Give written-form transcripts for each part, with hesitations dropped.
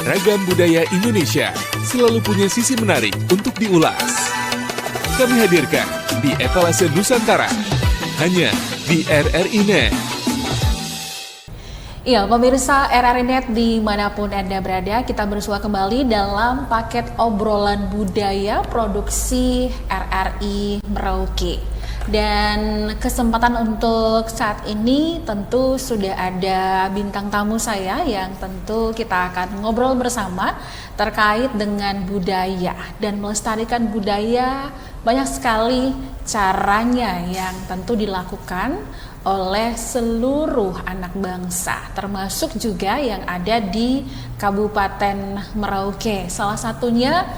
Ragam budaya Indonesia selalu punya sisi menarik untuk diulas. Kami hadirkan di Etalase Nusantara, hanya di RRI Net. Iya, pemirsa RRI Net dimanapun Anda berada, kita bersua kembali dalam paket obrolan budaya produksi RRI Merauke. Dan kesempatan untuk saat ini tentu sudah ada bintang tamu saya yang tentu kita akan ngobrol bersama terkait dengan budaya dan melestarikan budaya. Banyak sekali caranya yang tentu dilakukan oleh seluruh anak bangsa, termasuk juga yang ada di Kabupaten Merauke. Salah satunya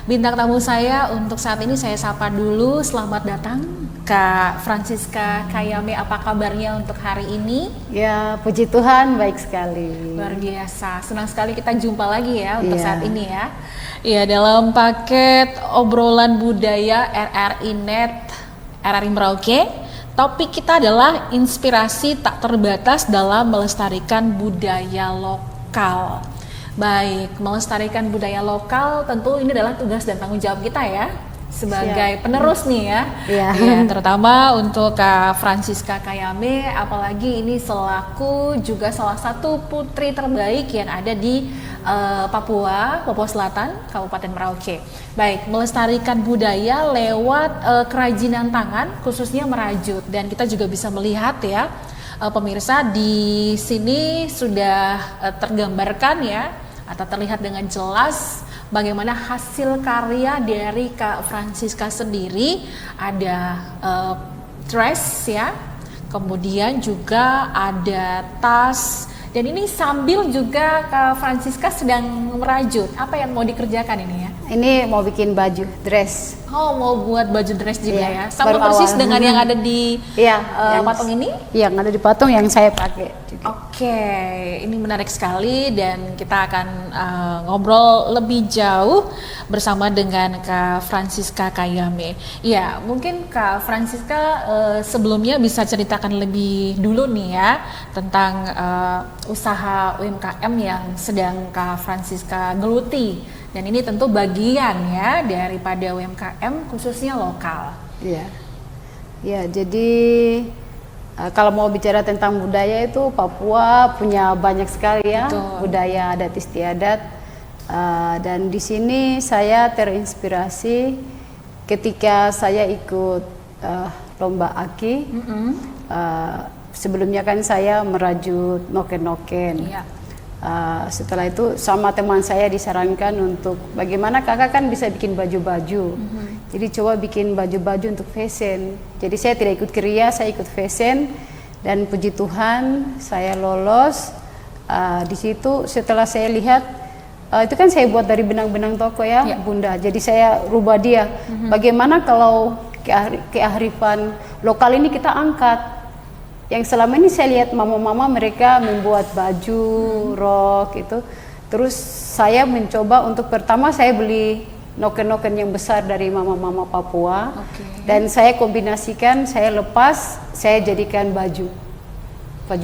bintang tamu saya untuk saat ini saya sapa dulu. Selamat datang Kak Francisca Kayame, apa kabarnya untuk hari ini? Ya, puji Tuhan, baik sekali. Luar biasa, senang sekali kita jumpa lagi ya untuk saat ini ya. Ya, dalam paket obrolan budaya RRI Net RRI Merauke, topik kita adalah inspirasi tak terbatas dalam melestarikan budaya lokal. Baik, melestarikan budaya lokal tentu ini adalah tugas dan tanggung jawab kita ya sebagai penerus nih ya. Ya, terutama untuk Kak Francisca Kayame, apalagi ini selaku juga salah satu putri terbaik yang ada di Papua Selatan, Kabupaten Merauke. Baik, melestarikan budaya lewat kerajinan tangan, khususnya merajut, dan kita juga bisa melihat ya, pemirsa di sini sudah tergambarkan ya, atau terlihat dengan jelas bagaimana hasil karya dari Kak Francisca sendiri. Ada dress ya, kemudian juga ada tas. Dan ini sambil juga Kak Francisca sedang merajut. Apa yang mau dikerjakan ini ya? Ini mau bikin baju, dress. Oh, mau buat baju dress juga ya? baru Sama persis awal. dengan yang ada di yang patung ini? Yang ada di patung yang saya pakai juga. Oke, ini menarik sekali dan kita akan ngobrol lebih jauh bersama dengan Kak Francisca Kayame. Ya, mungkin Kak Francisca sebelumnya bisa ceritakan lebih dulu nih ya tentang usaha UMKM yang sedang Kak Francisca geluti. Dan ini tentu bagian ya daripada UMKM khususnya lokal. Iya. Ya, jadi kalau mau bicara tentang budaya itu Papua punya banyak sekali ya. Betul. Budaya adat istiadat. Dan di sini saya terinspirasi ketika saya ikut lomba aki. Sebelumnya kan saya merajut noken-noken. Iya. Setelah itu sama teman saya disarankan untuk bagaimana kakak kan bisa bikin baju-baju. Jadi coba bikin baju-baju untuk fashion. Jadi saya tidak ikut kriya, saya ikut fashion. Dan puji Tuhan saya lolos. Di situ setelah saya lihat, itu kan saya buat dari benang-benang toko ya, Bunda. Jadi saya rubah dia. Bagaimana kalau kearifan lokal ini kita angkat? Yang selama ini saya lihat mama-mama mereka membuat baju, rok itu. Terus saya mencoba untuk pertama saya beli noken-noken yang besar dari mama-mama Papua. Dan saya kombinasikan, saya lepas, saya jadikan baju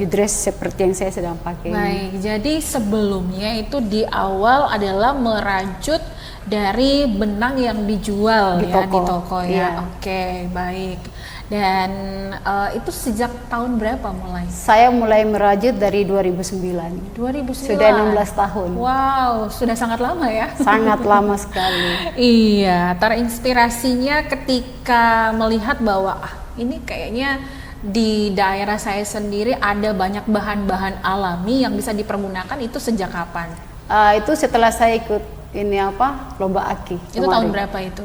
dress seperti yang saya sedang pakai. Baik, jadi sebelumnya itu di awal adalah merajut dari benang yang dijual di toko ya. Oke, baik. Dan itu sejak tahun berapa mulai? Saya mulai merajut dari 2009. 2009. Sudah 16 tahun. Wow, sudah sangat lama ya? Sangat lama sekali. Iya, terinspirasinya ketika melihat bahwa ini kayaknya di daerah saya sendiri ada banyak bahan-bahan alami yang bisa dipergunakan. Itu sejak kapan? Itu setelah saya ikut lomba aki. Itu kemarin. Tahun berapa itu?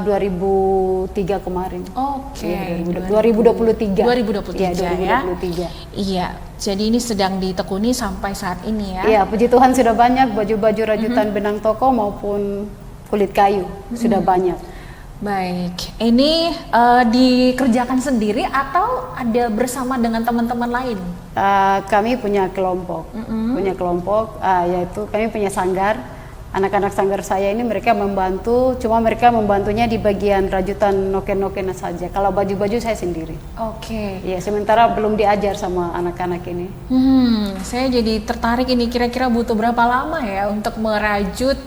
2003 kemarin. Oke. 2023. 2023 ya. 2023. Iya. Jadi ini sedang ditekuni sampai saat ini ya. Iya, puji Tuhan sudah banyak baju-baju rajutan benang toko maupun kulit kayu sudah banyak. Baik, ini dikerjakan sendiri atau ada bersama dengan teman-teman lain? Kami punya kelompok, yaitu kami punya sanggar. anak-anak sanggar saya ini mereka membantu, cuma mereka membantunya di bagian rajutan noken-noken saja. Kalau baju-baju saya sendiri. Oke. Ya, sementara belum diajar sama anak-anak ini. Saya jadi tertarik ini, kira-kira butuh berapa lama ya untuk merajut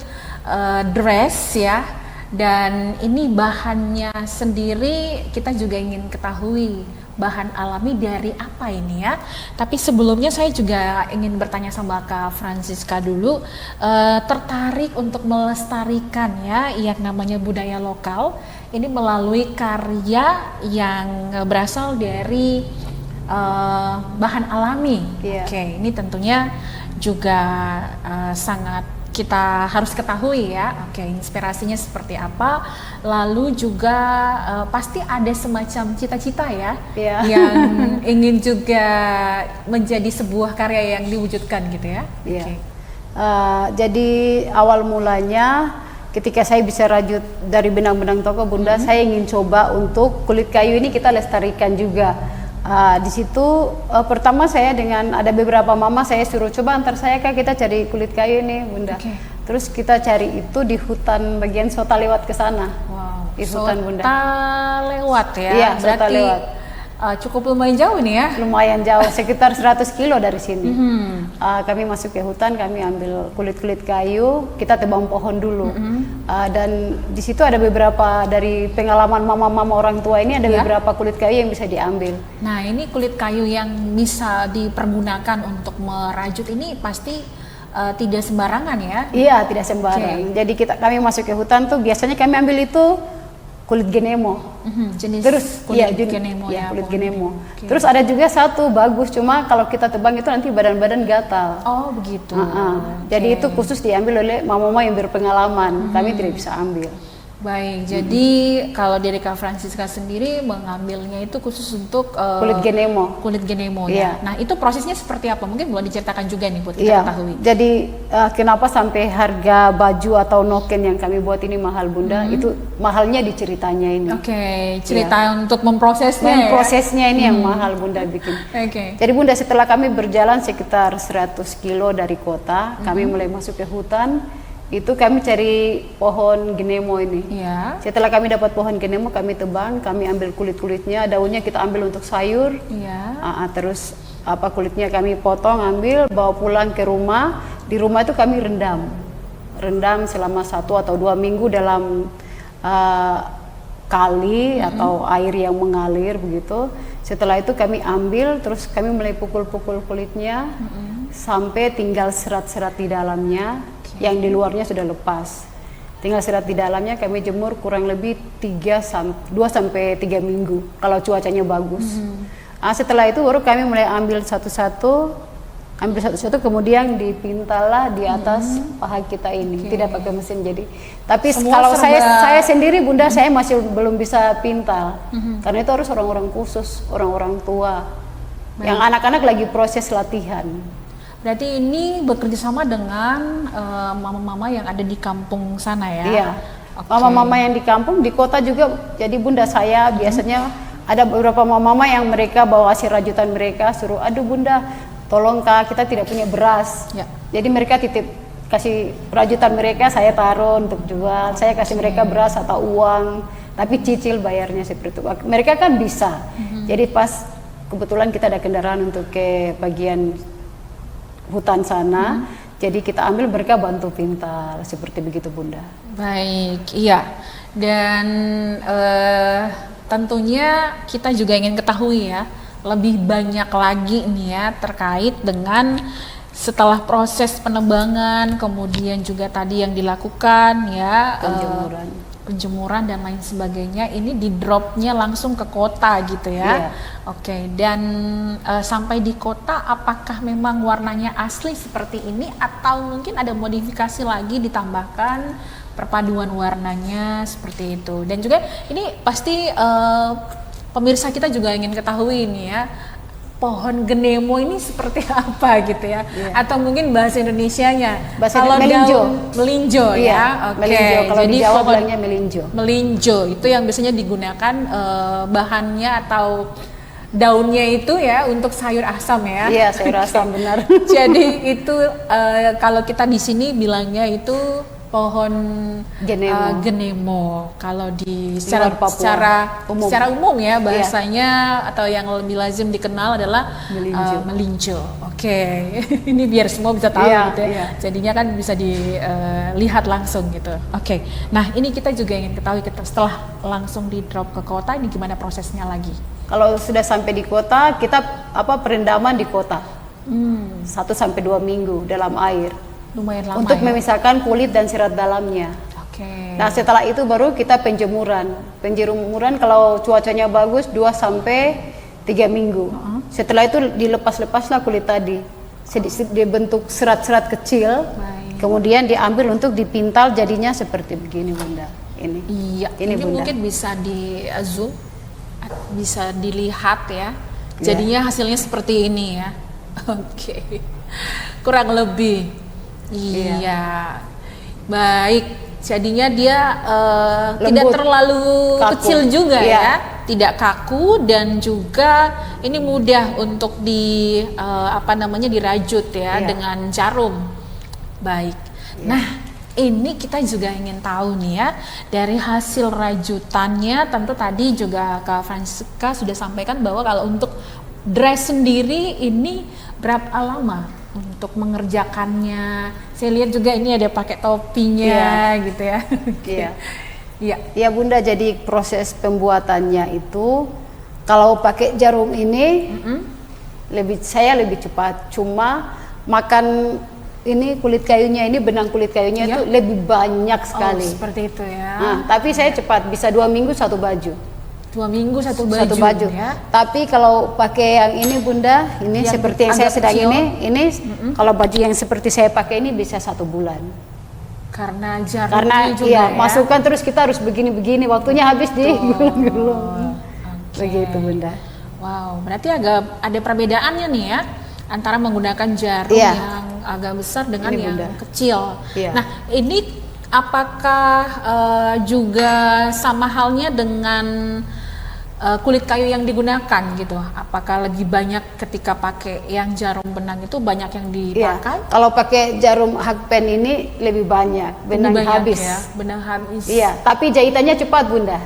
dress ya? Dan ini bahannya sendiri kita juga ingin ketahui. Bahan alami dari apa ini ya? Tapi sebelumnya saya juga ingin bertanya sama Kak Francisca dulu, tertarik untuk melestarikan ya yang namanya budaya lokal ini melalui karya yang berasal dari bahan alami. Oke, ini tentunya juga sangat kita harus ketahui ya. Oke, inspirasinya seperti apa, lalu juga pasti ada semacam cita-cita ya yang ingin juga menjadi sebuah karya yang diwujudkan gitu ya. Jadi awal mulanya ketika saya bisa rajut dari benang-benang toko Bunda, saya ingin coba untuk kulit kayu ini kita lestarikan juga. Di situ pertama saya dengan ada beberapa mama saya suruh coba antar saya Kak, kita cari kulit kayu nih Bunda. Terus kita cari itu di hutan bagian Sota lewat ke sana. Wow. Di hutan Bunda. Sota lewat ya. Iya, berarti Sota lewat. Cukup lumayan jauh nih ya. Lumayan jauh, sekitar 100 kilo dari sini. Kami masuk ke hutan, kami ambil kulit-kulit kayu, kita tebang pohon dulu. Dan di situ ada beberapa dari pengalaman mama-mama orang tua ini ada beberapa kulit kayu yang bisa diambil. Nah, ini kulit kayu yang bisa dipergunakan untuk merajut ini pasti tidak sembarangan ya? Iya, tidak sembarang. Jadi kami masuk ke hutan tuh biasanya kami ambil itu kulit genemo. Jenis terus kulit genemo ya. Kulit genemo. Terus ada juga satu bagus, cuma kalau kita tebang itu nanti badan-badan gatal. Oh, begitu. Jadi itu khusus diambil oleh mama-mama yang berpengalaman. Kami tidak bisa ambil. Baik, jadi kalau dari Kak Francisca sendiri mengambilnya itu khusus untuk kulit genemo. Kulit genemo ya. Nah, itu prosesnya seperti apa? Mungkin boleh diceritakan juga nih buat kita ketahui. Jadi kenapa sampai harga baju atau noken yang kami buat ini mahal Bunda? Itu mahalnya di ceritanya ini. Cerita untuk memprosesnya. Memprosesnya ini yang mahal Bunda bikin. Jadi Bunda setelah kami berjalan sekitar 100 kilo dari kota, kami mulai masuk ke hutan. Itu kami cari pohon genemo ini. Setelah kami dapat pohon genemo, kami tebang, kami ambil kulit-kulitnya, daunnya kita ambil untuk sayur. Terus kulitnya kami potong, ambil, bawa pulang ke rumah. Di rumah itu kami rendam selama 1 atau 2 minggu dalam kali atau air yang mengalir begitu. Setelah itu kami ambil, terus kami mulai pukul-pukul kulitnya sampai tinggal serat-serat di dalamnya. Yang di luarnya sudah lepas, tinggal serat di dalamnya. Kami jemur kurang lebih 2 sampai 3 minggu kalau cuacanya bagus. Setelah itu baru kami mulai ambil satu-satu, kemudian dipintalah di atas paha kita ini. Tidak pakai mesin. Jadi tapi kalau saya sendiri Bunda, saya masih belum bisa pintal karena itu harus orang-orang khusus, orang-orang tua. Yang anak-anak lagi proses latihan. Berarti ini bekerja sama dengan mama-mama yang ada di kampung sana ya? Iya, mama-mama yang di kampung, di kota juga. Jadi Bunda saya biasanya ada beberapa mama-mama yang mereka bawa hasil rajutan mereka, suruh, aduh Bunda, tolong Kak, kita tidak punya beras. Jadi mereka titip kasih rajutan mereka, saya taruh untuk jual, saya kasih mereka beras atau uang, tapi cicil bayarnya seperti itu. Mereka kan bisa. Jadi pas kebetulan kita ada kendaraan untuk ke bagian hutan sana, jadi kita ambil, mereka bantu pintal, seperti begitu Bunda. Baik, iya. Dan tentunya kita juga ingin ketahui ya, lebih banyak lagi nih ya terkait dengan setelah proses penebangan, kemudian juga tadi yang dilakukan ya, penjemuran dan lain sebagainya, ini di dropnya langsung ke kota gitu ya. Dan sampai di kota apakah memang warnanya asli seperti ini atau mungkin ada modifikasi lagi, ditambahkan perpaduan warnanya seperti itu. Dan juga ini pasti pemirsa kita juga ingin ketahui ini ya, pohon genemo ini seperti apa gitu ya, atau mungkin bahasa Indonesianya kalau melinjo ya. Melinjo, kalau jadi di Jawa bilangnya melinjo itu yang biasanya digunakan bahannya atau daunnya itu ya untuk sayur asam ya. Iya, sayur asam benar. Jadi itu kalau kita di sini bilangnya itu pohon genemo. Kalau di secara umum ya bahasanya atau yang lebih lazim dikenal adalah melinjo. Oke. Ini biar semua bisa tahu gitu ya. Jadinya kan bisa dilihat langsung gitu. Oke. Nah, ini kita juga ingin ketahui setelah langsung di drop ke kota ini gimana prosesnya lagi? Kalau sudah sampai di kota, kita perendaman di kota. 1 sampai 2 minggu dalam air. Lumayan lama untuk ya? memisahkan kulit dan serat dalamnya. Nah, setelah itu baru kita penjemuran. Penjemuran kalau cuacanya bagus 2 sampai 3 minggu. Setelah itu dilepas-lepaslah kulit tadi. Dibentuk serat-serat kecil. Kemudian diambil untuk dipintal jadinya seperti begini, Bunda. Ini. Iya, ini Bunda. Mungkin bisa di zoom, bisa dilihat ya. Jadinya hasilnya seperti ini ya. Oke. Kurang lebih. Iya, baik. Jadinya dia tidak terlalu kaku. Kecil juga ya, tidak kaku dan juga ini mudah untuk dirajut ya dengan jarum. Baik. Nah, ini kita juga ingin tahu nih ya, dari hasil rajutannya. Tentu tadi juga Kak Francisca sudah sampaikan bahwa kalau untuk dress sendiri ini berapa lama untuk mengerjakannya? Saya lihat juga ini ada pakai topinya gitu ya. Iya Bunda, jadi proses pembuatannya itu kalau pakai jarum ini saya lebih cepat. Cuma makan ini kulit kayunya, ini benang kulit kayunya itu lebih banyak sekali. Seperti itu ya. Nah, tapi saya cepat, bisa 2 minggu 1 baju. 2 minggu satu baju ya. Tapi kalau pakai yang ini Bunda, ini yang seperti yang saya sedang ini kalau baju yang seperti saya pakai ini bisa 1 bulan. Karena jarumnya juga ya. Masukkan terus kita harus begini-begini, waktunya habis di gulung-gulung. Begitu Bunda. Wow, berarti ada perbedaannya nih ya antara menggunakan jarum yang agak besar dengan ini, yang kecil. Nah, ini apakah juga sama halnya dengan kulit kayu yang digunakan gitu? Apakah lebih banyak ketika pakai yang jarum benang itu banyak yang dipakai? Kalau pakai jarum hakpen ini lebih banyak, benang habis. Ya, benang habis. Iya, tapi jahitannya cepat Bunda.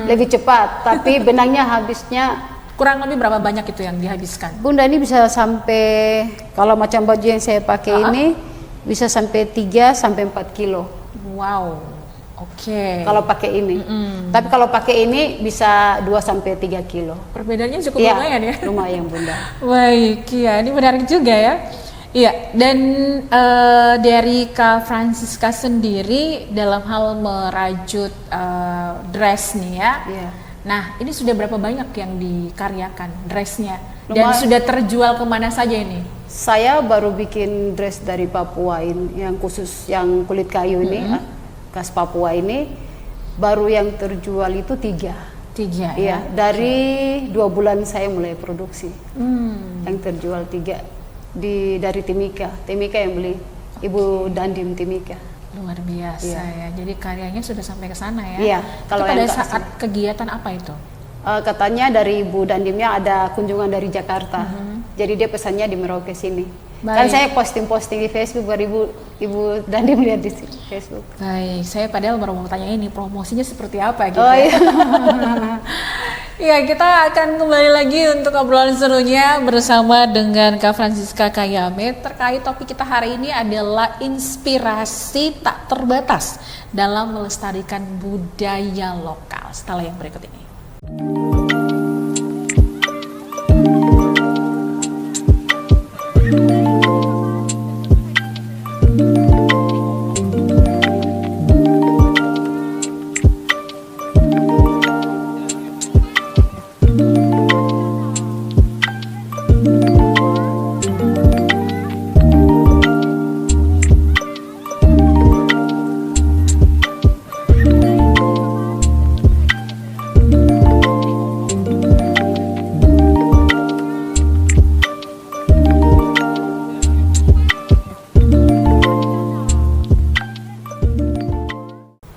Lebih cepat, tapi benangnya habisnya kurang lebih berapa banyak itu yang dihabiskan? Bunda, ini bisa sampai, kalau macam baju yang saya pakai ini bisa sampai 3 sampai 4 kilo. Wow. Oke. Kalau pakai ini. Tapi kalau pakai ini bisa 2 sampai 3 kilo. Perbedaannya cukup lumayan ya. Lumayan Bunda. Baik, ya, ini menarik juga ya. Iya, dan dari Kak Francisca sendiri dalam hal merajut dress nih ya. Nah, ini sudah berapa banyak yang dikaryakan dressnya? Dan sudah terjual kemana saja ini? Saya baru bikin dress dari Papua ini, yang khusus yang kulit kayu ini, khas Papua ini, baru yang terjual itu 3. Iya, dari 2 bulan saya mulai produksi. Yang terjual 3 dari Timika yang beli, Ibu Dandim Timika. Luar biasa ya. Jadi karyanya sudah sampai ke sana ya. Iya. Kalau pada saat kegiatan apa itu? Katanya dari Ibu Dandimnya ada kunjungan dari Jakarta. Jadi dia pesannya di Merauke sini. Kan saya posting di Facebook baru Ibu Dandim lihat di Facebook. Baik, saya padahal baru mau tanya ini promosinya seperti apa gitu. Ya, kita akan kembali lagi untuk obrolan serunya bersama dengan Kak Francisca Kayame. Terkait topik kita hari ini adalah inspirasi tak terbatas dalam melestarikan budaya lokal. Setelah yang berikut ini.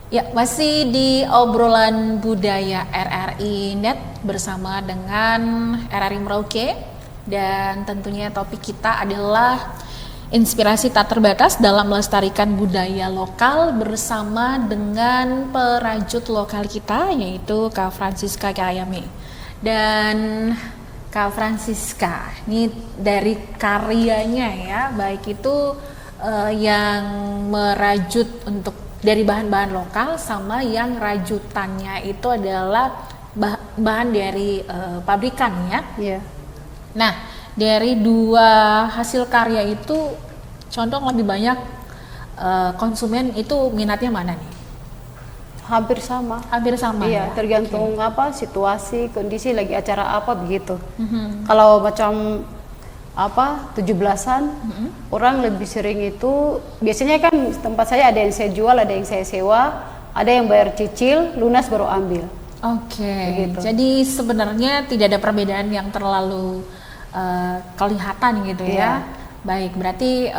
Ya, masih di obrolan budaya RRI Net bersama dengan RRI Merauke, dan tentunya topik kita adalah inspirasi tak terbatas dalam melestarikan budaya lokal bersama dengan perajut lokal kita, yaitu Kak Francisca Kayame. Dan Kak Francisca, ini dari karyanya ya, baik itu yang merajut untuk dari bahan-bahan lokal sama yang rajutannya itu adalah bahan dari pabrikan ya. Iya. Nah, dari dua hasil karya itu condong lebih banyak konsumen itu minatnya mana nih? Hampir sama. Hampir sama. Iya, ya? tergantung apa situasi, kondisi lagi acara apa begitu. Kalau macam apa 17-an, orang lebih sering itu biasanya kan tempat saya ada yang saya jual, ada yang saya sewa, ada yang bayar cicil, lunas baru ambil. Oke. Jadi sebenarnya tidak ada perbedaan yang terlalu kelihatan gitu ya. Baik, berarti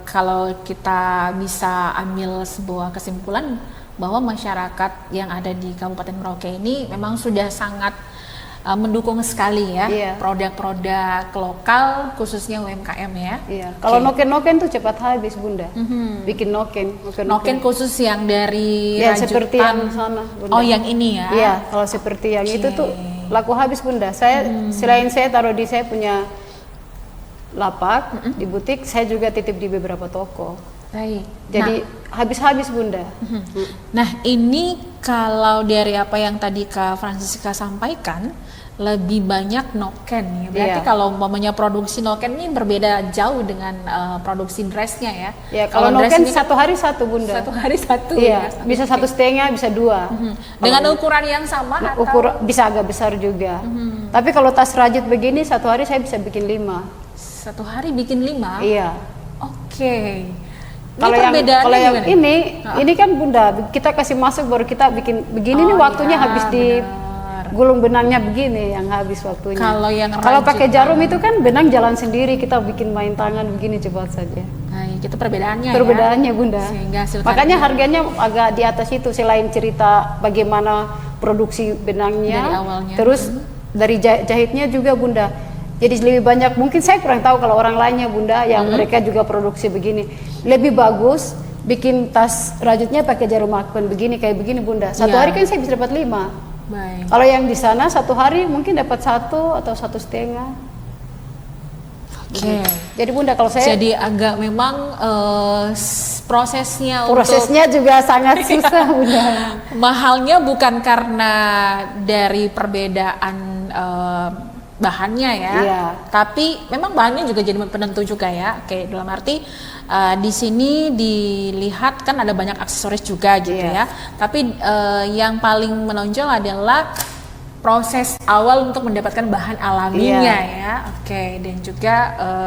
kalau kita bisa ambil sebuah kesimpulan bahwa masyarakat yang ada di Kabupaten Merauke ini memang sudah sangat mendukung sekali ya produk-produk lokal khususnya UMKM ya. Iya. Kalau noken-noken tuh cepat habis Bunda. Bikin noken khusus yang dari ya, rajutan. seperti yang sana Bunda. Oh, yang ini ya. Iya, kalau seperti yang itu tuh laku habis Bunda. Saya selain saya taruh di saya punya lapak di butik, saya juga titip di beberapa toko. Baik. Jadi habis-habis Bunda. Nah, ini kalau dari apa yang tadi Kak Francisca sampaikan, lebih banyak noken ya. Berarti kalau umpamanya produksi noken ini berbeda jauh dengan produksi dressnya ya. Ya, kalau noken satu hari satu Bunda. Satu hari satu. Iya, ya, bisa 1,5, bisa 2. Dengan ukuran yang sama atau? Bisa agak besar juga. Tapi kalau tas rajut begini satu hari saya bisa bikin 5. Satu hari bikin 5? Iya. Oke. Kalau yang ini kan Bunda, kita kasih masuk baru kita bikin begini nih waktunya habis di gulung benangnya begini yang habis waktunya. Kalau pakai jarum itu kan benang jalan sendiri, kita bikin main tangan begini cepat saja. Nah, itu perbedaannya ya. Bunda. Makanya harganya agak di atas itu, selain cerita bagaimana produksi benangnya dari awalnya. Terus dari jahitnya juga Bunda. Jadi lebih banyak, mungkin saya kurang tahu kalau orang lainnya Bunda yang mereka juga produksi begini. Lebih bagus bikin tas rajutnya pakai jarum akpen begini kayak begini Bunda. Satu hari kan saya bisa dapat 5. Baik. Kalau yang di sana satu hari mungkin dapat 1 atau 1,5. Oke. Jadi Bunda kalau saya agak memang prosesnya juga sangat susah Bunda. Mahalnya bukan karena dari perbedaan bahannya ya, tapi memang bahannya juga jadi penentu juga ya. Oke, dalam arti di sini dilihat kan ada banyak aksesoris juga gitu ya. Tapi yang paling menonjol adalah proses awal untuk mendapatkan bahan alaminya ya. Oke, dan juga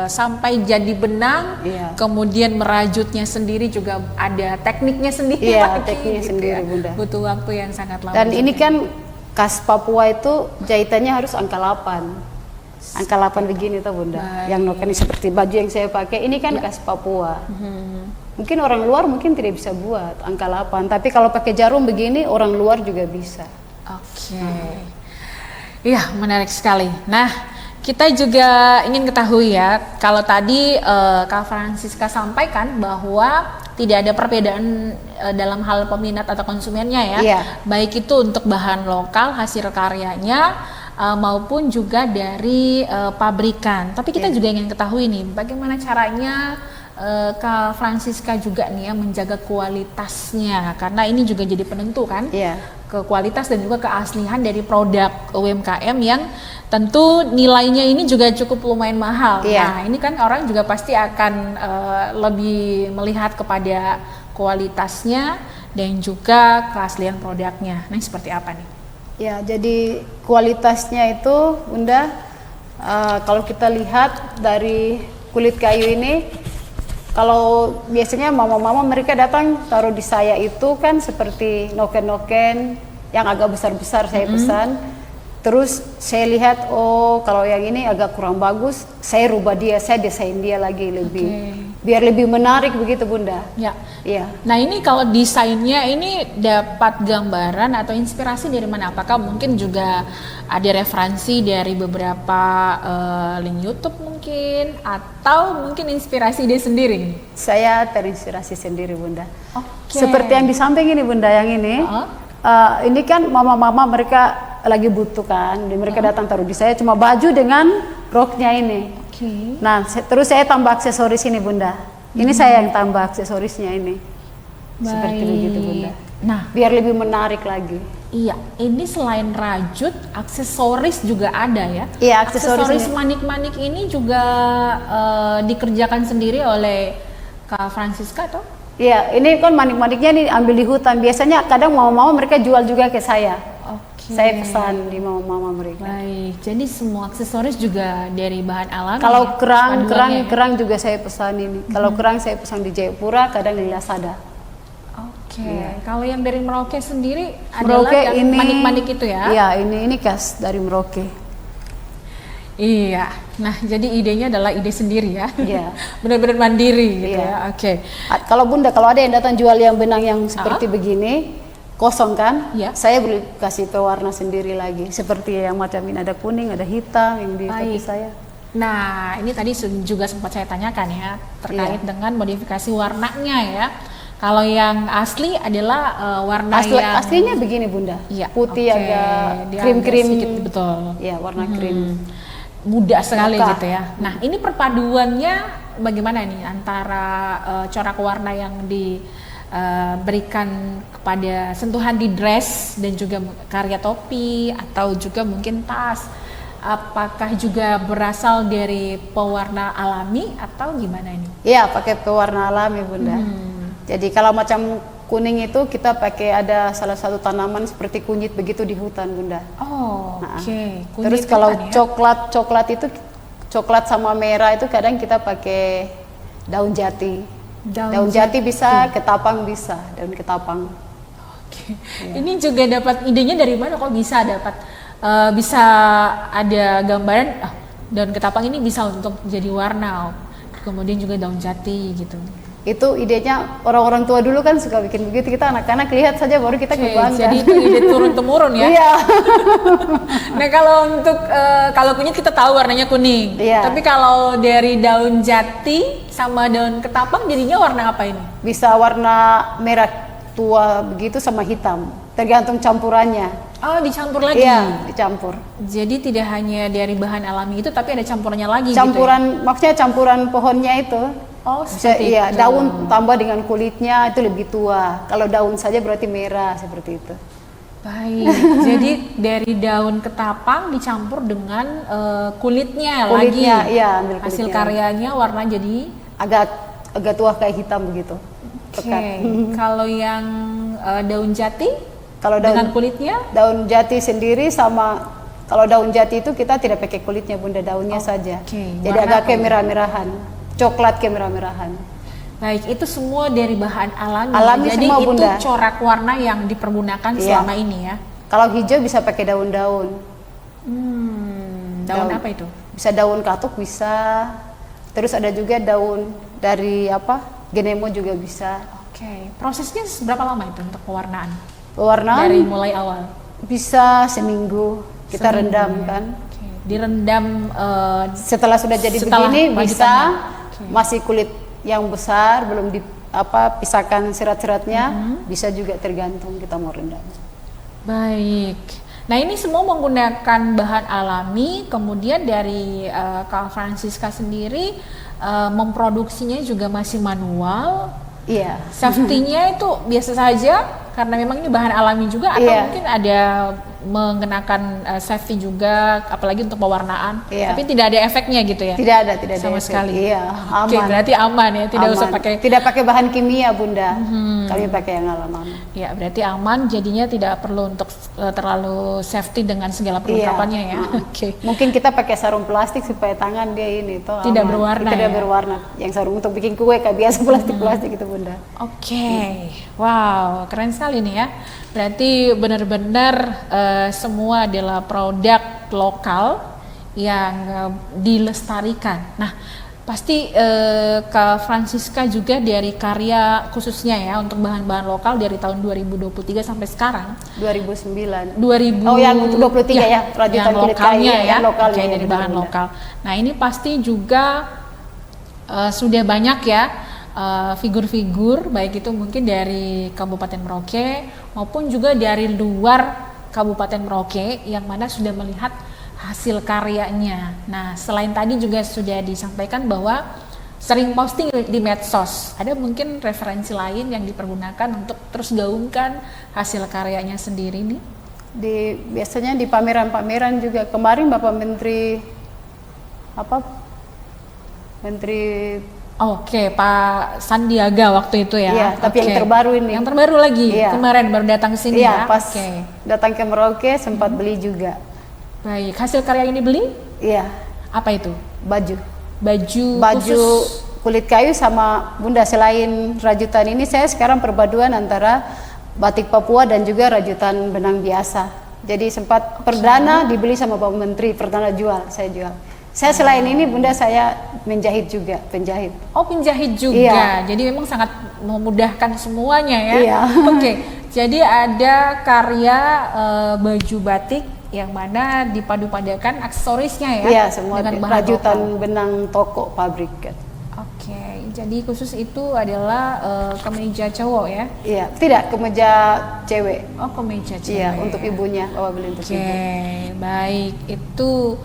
sampai jadi benang, kemudian merajutnya sendiri juga ada tekniknya sendiri. Iya, tekniknya gitu sendiri Bunda. Butuh waktu yang sangat lama. Dan ini kan khas Papua itu jahitannya harus angka 8. Angka 8 begini tuh Bunda. Baik. Yang noken seperti baju yang saya pakai ini kan khas Papua. Mungkin orang luar mungkin tidak bisa buat angka 8, tapi kalau pakai jarum begini orang luar juga bisa. Oke. Iya, menarik sekali. Nah, kita juga ingin ketahui ya, kalau tadi Kak Francisca sampaikan bahwa tidak ada perbedaan dalam hal peminat atau konsumennya ya, baik itu untuk bahan lokal hasil karyanya maupun juga dari pabrikan. Tapi kita juga ingin ketahui nih, bagaimana caranya Kak Francisca juga nih ya menjaga kualitasnya, karena ini juga jadi penentu kan, ke kualitas dan juga keaslian dari produk UMKM yang tentu nilainya ini juga cukup lumayan mahal. Nah, ini kan orang juga pasti akan lebih melihat kepada kualitasnya dan juga keaslian produknya. Nah, seperti apa nih? Ya, jadi kualitasnya itu Bunda, kalau kita lihat dari kulit kayu ini, kalau biasanya mama-mama mereka datang taruh di saya itu kan seperti noken-noken yang agak besar-besar saya pesan. Terus saya lihat, oh kalau yang ini agak kurang bagus, saya rubah dia, saya desain dia lagi lebih, biar lebih menarik begitu Bunda. Ya. Iya. Nah ini kalau desainnya ini dapat gambaran atau inspirasi dari mana? Apakah mungkin juga ada referensi dari beberapa link YouTube mungkin, atau mungkin inspirasi dia sendiri? Saya terinspirasi sendiri Bunda. Oke. Seperti yang di samping ini Bunda, yang ini, ini kan mama-mama mereka lagi butuh kan, mereka datang taruh di saya cuma baju dengan roknya ini. Nah, terus saya tambah aksesoris ini Bunda. Ini saya yang tambah aksesorisnya ini. Seperti begitu Bunda. Nah, biar lebih menarik lagi. Iya, ini selain rajut, aksesoris juga ada ya. Iya, aksesoris manik-manik ini juga dikerjakan sendiri oleh Kak Francisca atau? Iya, ini kan manik-maniknya nih ambil di hutan. Biasanya kadang mama-mama mereka jual juga ke saya. Saya pesan di mama-mama mereka. Baik, jadi semua aksesoris juga dari bahan alami. Kalau ya? kerang juga saya pesan ini. Kalau kerang saya pesan di Jayapura, kadang di Lazada. Oke. Kalau yang dari Merauke sendiri adalah yang manik-manik itu ya? Iya, ini khas dari Merauke. Iya. Nah, jadi idenya adalah ide sendiri ya. Iya. Benar-benar mandiri gitu ya. Oke. Kalau Bunda, kalau ada yang datang jual yang benang yang seperti begini, kosong kan? Ya. Saya boleh kasih pewarna sendiri lagi. Seperti yang macam ini ada kuning, ada hitam yang di kaki saya. Nah, ini tadi juga sempat saya tanyakan ya terkait dengan modifikasi warnanya ya. Kalau yang asli adalah warna aslinya begini Bunda. Iya, putih agak krim-krim. Betul. Iya, warna krim. Mudah sekali gitu ya. Nah, ini perpaduannya bagaimana nih antara corak warna yang diberikan kepada sentuhan di dress dan juga karya topi atau juga mungkin tas. Apakah juga berasal dari pewarna alami atau gimana ini? Iya, pakai pewarna alami Bunda. Jadi kalau macam kuning itu kita pakai ada salah satu tanaman seperti kunyit begitu di hutan Bunda. Oke. Terus kalau coklat itu coklat sama merah itu kadang kita pakai daun jati. Daun jati bisa, ketapang bisa, daun ketapang. Oke. Ini juga dapat idenya dari mana kok bisa dapat bisa ada gambaran daun ketapang ini bisa untuk jadi warna. Kemudian juga daun jati gitu. Itu idenya orang-orang tua dulu kan suka bikin begitu, kita anak-anak lihat saja baru kita kebanggaan. Jadi itu ide turun-temurun ya. Iya. Nah kalau untuk kalau kunyit kita tahu warnanya kuning. Iya. Tapi kalau dari daun jati sama daun ketapang jadinya warna apa ini? Bisa warna merah tua begitu sama hitam, tergantung campurannya. Oh, dicampur lagi? Iya, dicampur. Jadi tidak hanya dari bahan alami itu tapi ada campurannya lagi campuran, gitu ya? Maksudnya campuran pohonnya itu. Oh, bisa, iya, itu. daun tambah dengan kulitnya itu lebih tua. Kalau daun saja berarti merah seperti itu. Baik. Jadi dari daun ketapang dicampur dengan kulitnya lagi. Iya, ambil kulitnya. Hasil karyanya warna jadi agak tua kayak hitam begitu. Oke. Kalau yang daun jati? Kalau dengan kulitnya? Daun jati sendiri sama. Kalau daun jati itu kita tidak pakai kulitnya Bunda, daunnya saja. Jadi agak kemerah-merahan. Coklat kemerah-merahan. Baik, itu semua dari bahan alami. Alami jadi semua, itu Bunda. Corak warna yang dipergunakan selama ini ya. Kalau hijau bisa pakai daun-daun. Daun apa itu? Bisa daun katuk bisa. Terus ada juga daun dari genemo juga bisa. Oke. Prosesnya berapa lama itu untuk pewarnaan? Pewarnaan dari mulai awal? Bisa seminggu. Kita rendam kan. Direndam setelah sudah jadi begini bisa masih kulit yang besar belum pisahkan serat-seratnya bisa juga tergantung kita mau rendam. Baik. Nah ini semua menggunakan bahan alami, kemudian dari Kak Francisca sendiri memproduksinya juga masih manual. Iya. Safety-nya itu biasa saja karena memang ini bahan alami juga atau mungkin ada mengenakan safety juga apalagi untuk pewarnaan. Tapi tidak ada efeknya gitu ya? Tidak ada sama efek. sekali. Iya, aman. Oke, berarti aman ya, tidak usah pakai. Tidak pakai bahan kimia Bunda. Kami pakai yang alami. Ya, berarti aman jadinya tidak perlu untuk terlalu safety dengan segala perlengkapannya ya. Oke. Mungkin kita pakai sarung plastik supaya tangan dia ini tidak berwarna. Tidak berwarna. Yang sarung untuk bikin kue kayak biasa plastik itu Bunda. Oke. Wow, keren sekali nih ya. Berarti benar-benar semua adalah produk lokal yang dilestarikan. Nah, pasti Kak Francisca juga dari karya khususnya ya untuk bahan-bahan lokal dari tahun 2023 sampai sekarang. 2009. 2000. Oh, yang 23 ya, rajutan yang kulit kayu lokalnya ya, yang lokalnya kayak ya, dari bahan benar-benar. lokal. Nah, ini pasti juga sudah banyak ya figur-figur, baik itu mungkin dari Kabupaten Merauke maupun juga dari luar Kabupaten Merauke yang mana sudah melihat hasil karyanya. Nah, selain tadi juga sudah disampaikan bahwa sering posting di medsos. Ada mungkin referensi lain yang dipergunakan untuk terus gaungkan hasil karyanya sendiri nih? Biasanya di pameran-pameran juga. Kemarin Bapak Menteri Oke, Pak Sandiaga waktu itu ya. Iya, tapi yang terbaru ini. Yang terbaru lagi. Iya. Kemarin baru datang ke sini Iya, ya. pas datang ke Merauke sempat beli juga. Baik, hasil karya ini beli? Iya, Apa itu? baju Baju kulit kayu sama Bunda. Selain rajutan ini saya sekarang perpaduan antara batik Papua dan juga rajutan benang biasa. Jadi sempat perdana dibeli sama Bapak Menteri, perdana saya jual. Saya selain ini Bunda saya menjahit juga, penjahit. Oh, penjahit juga. Iya. Jadi memang sangat memudahkan semuanya ya. Iya. Oke. Jadi ada karya baju batik yang mana dipadu-padakan aksesorisnya ya. Iya, semua dengan bahan rajutan lokal. benang toko pabrik kan. Oke. Jadi khusus itu adalah kemeja cowok ya. Iya, tidak kemeja cewek. Oh, kemeja cewek. Iya, untuk ibunya Bapak beli untuk Oke, ibu. baik. Itu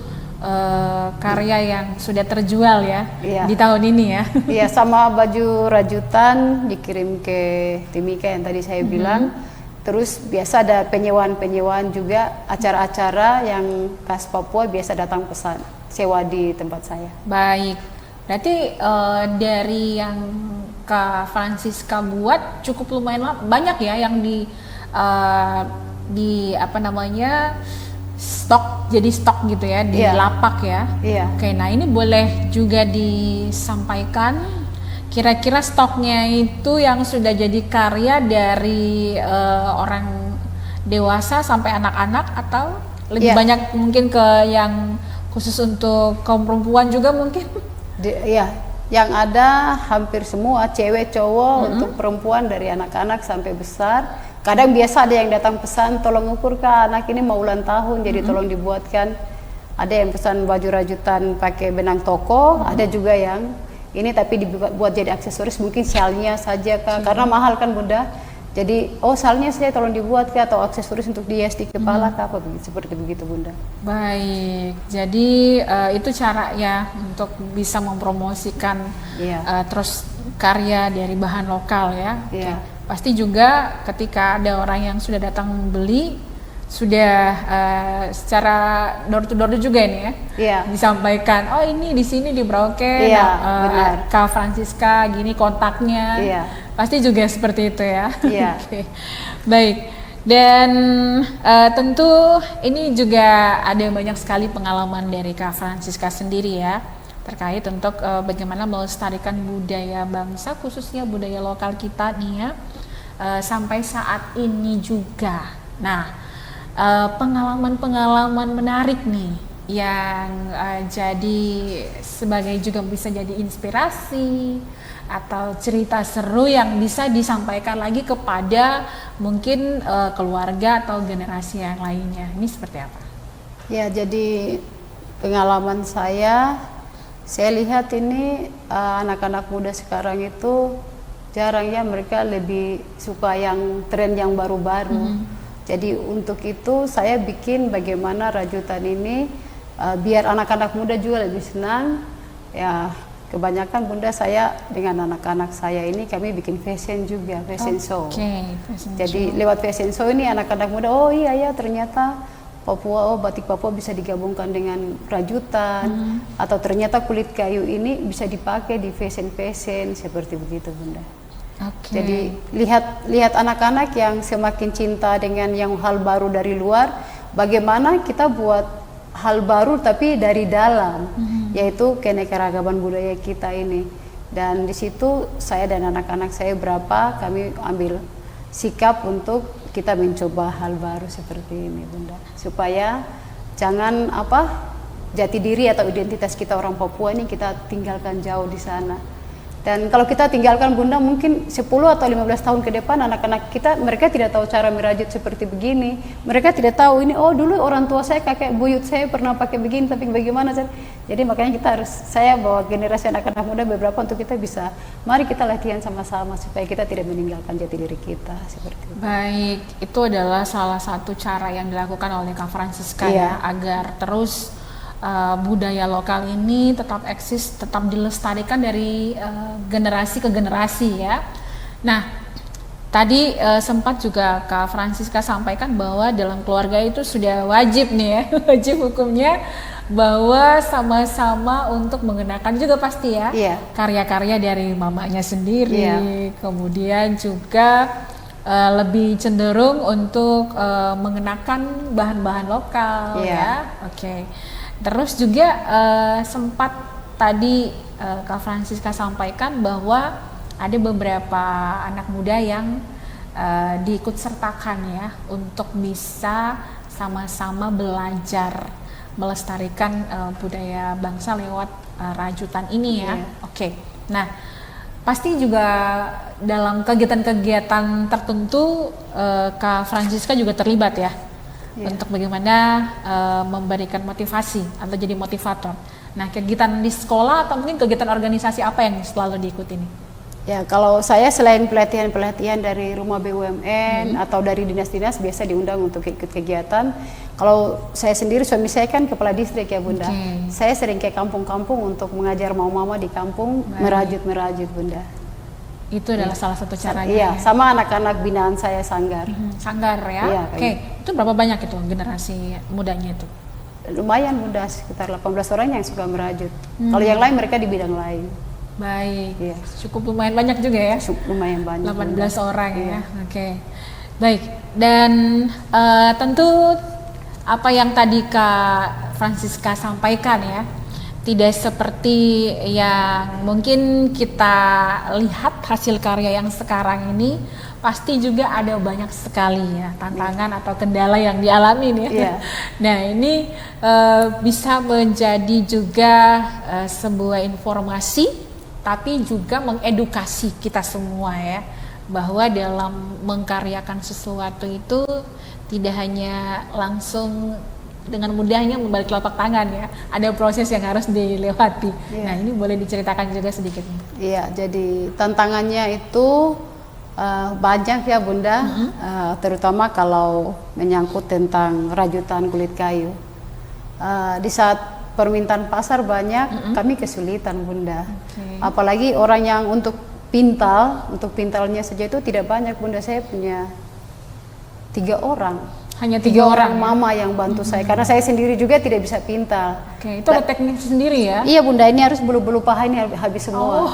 karya yang sudah terjual ya Iya. di tahun ini ya. Iya, sama baju rajutan dikirim ke Timika yang tadi saya bilang. Terus biasa ada penyewaan juga, acara-acara yang khas Papua biasa datang pesan, sewa di tempat saya. Baik, berarti dari yang Kak Francisca buat cukup lumayan banyak ya yang di apa namanya stok, jadi stok gitu ya di Iya. lapak ya. Iya. Oke, nah ini boleh juga disampaikan kira-kira stoknya itu yang sudah jadi karya dari orang dewasa sampai anak-anak atau lebih Iya. banyak mungkin ke yang khusus untuk kaum perempuan juga mungkin? Iya, yang ada hampir semua cewek cowok untuk perempuan dari anak-anak sampai besar. Kadang biasa ada yang datang pesan, tolong ukur Kak, anak ini mau ulang tahun, jadi tolong dibuatkan. Ada yang pesan baju rajutan pakai benang toko, ada juga yang ini tapi dibuat jadi aksesoris, mungkin syalnya saja Kak, karena mahal kan Bunda. Jadi, syalnya saya tolong dibuat Kak, atau aksesoris untuk dihias di kepala Kak, apa begitu, seperti begitu Bunda. Baik, jadi itu cara ya untuk bisa mempromosikan Iya. terus karya dari bahan lokal ya. Iya. Oke. Pasti juga ketika ada orang yang sudah datang beli sudah secara door to door juga ini ya. Iya. Disampaikan, oh ini di sini di Merauke, Iya, benar. Kak Francisca gini kontaknya. Iya. Pasti juga seperti itu ya. Iya. Oke. Baik. Dan tentu ini juga ada banyak sekali pengalaman dari Kak Francisca sendiri ya terkait untuk bagaimana melestarikan budaya bangsa khususnya budaya lokal kita nih ya sampai saat ini juga. Nah, pengalaman-pengalaman menarik nih yang jadi sebagai juga bisa jadi inspirasi atau cerita seru yang bisa disampaikan lagi kepada mungkin keluarga atau generasi yang lainnya. Ini seperti apa? Ya, jadi pengalaman saya lihat ini anak-anak muda sekarang itu jarang ya, mereka lebih suka yang tren yang baru-baru. Jadi untuk itu saya bikin bagaimana rajutan ini biar anak-anak muda juga lebih senang. Ya, kebanyakan Bunda saya dengan anak-anak saya ini kami bikin fashion juga, fashion show. Jadi lewat fashion show ini anak-anak muda, oh iya ya ternyata Papua, batik Papua bisa digabungkan dengan rajutan, atau ternyata kulit kayu ini bisa dipakai di fashion seperti begitu Bunda. Jadi lihat anak-anak yang semakin cinta dengan yang hal baru dari luar, bagaimana kita buat hal baru tapi dari dalam, yaitu keanekaragaman budaya kita ini. Dan di situ saya dan anak-anak saya kami ambil sikap untuk kita mencoba hal baru seperti ini Bunda, supaya jangan jati diri atau identitas kita orang Papua ini kita tinggalkan jauh di sana. Dan kalau kita tinggalkan Bunda, mungkin 10 atau 15 tahun ke depan anak-anak kita, mereka tidak tahu cara merajut seperti begini. Mereka tidak tahu ini, oh dulu orang tua saya, kakek buyut saya pernah pakai begini, tapi bagaimana. Jadi makanya saya bawa generasi anak-anak muda beberapa untuk kita bisa, mari kita latihan sama-sama supaya kita tidak meninggalkan jati diri kita seperti itu. Baik, itu adalah salah satu cara yang dilakukan oleh Kak Francisca ya, agar terus budaya lokal ini tetap eksis, tetap dilestarikan dari generasi ke generasi ya. Nah, tadi sempat juga Kak Francisca sampaikan bahwa dalam keluarga itu sudah wajib nih ya, wajib hukumnya bahwa sama-sama untuk mengenakan juga pasti ya karya-karya dari mamanya sendiri, kemudian juga lebih cenderung untuk mengenakan bahan-bahan lokal ya. Oke. Terus juga sempat tadi Kak Francisca sampaikan bahwa ada beberapa anak muda yang diikut sertakan ya untuk bisa sama-sama belajar melestarikan budaya bangsa lewat rajutan ini ya. Oke. Nah, pasti juga dalam kegiatan-kegiatan tertentu Kak Francisca juga terlibat ya. Untuk bagaimana memberikan motivasi atau jadi motivator. Nah, kegiatan di sekolah atau mungkin kegiatan organisasi apa yang selalu diikuti nih? Ya, kalau saya selain pelatihan-pelatihan dari rumah BUMN atau dari dinas-dinas biasa diundang untuk ikut kegiatan. Kalau saya sendiri, suami saya kan kepala distrik ya Bunda. Saya sering ke kampung-kampung untuk mengajar mama-mama di kampung merajut Bunda. Itu adalah salah satu caranya. Iya, sama anak-anak binaan saya Sanggar. Sanggar ya. Oke. Itu berapa banyak itu generasi mudanya itu? Lumayan Bunda, sekitar 18 orang yang suka merajut. Kalau yang lain mereka di bidang lain. Baik. Cukup lumayan banyak juga ya. Lumayan banyak. 18 orang ya. Oke. Baik. Dan tentu apa yang tadi Kak Francisca sampaikan ya, tidak seperti yang mungkin kita lihat hasil karya yang sekarang ini, pasti juga ada banyak sekali ya tantangan atau kendala yang dialami nih. Nah, ini bisa menjadi juga sebuah informasi, tapi juga mengedukasi kita semua ya, bahwa dalam mengkaryakan sesuatu itu tidak hanya langsung dengan mudahnya membalik telapak tangan ya, ada proses yang harus dilewati. Nah, ini boleh diceritakan juga sedikit. Iya, jadi tantangannya itu banyak ya Bunda, terutama kalau menyangkut tentang rajutan kulit kayu. Di saat permintaan pasar banyak, kami kesulitan Bunda. Apalagi orang yang untuk pintalnya saja itu tidak banyak Bunda. Saya punya 3 orang. Hanya 3 orang mama yang bantu saya, karena saya sendiri juga tidak bisa pintal. Itu ada teknik sendiri ya? Iya Bunda, ini harus bulu-bulu paha ini habis semua.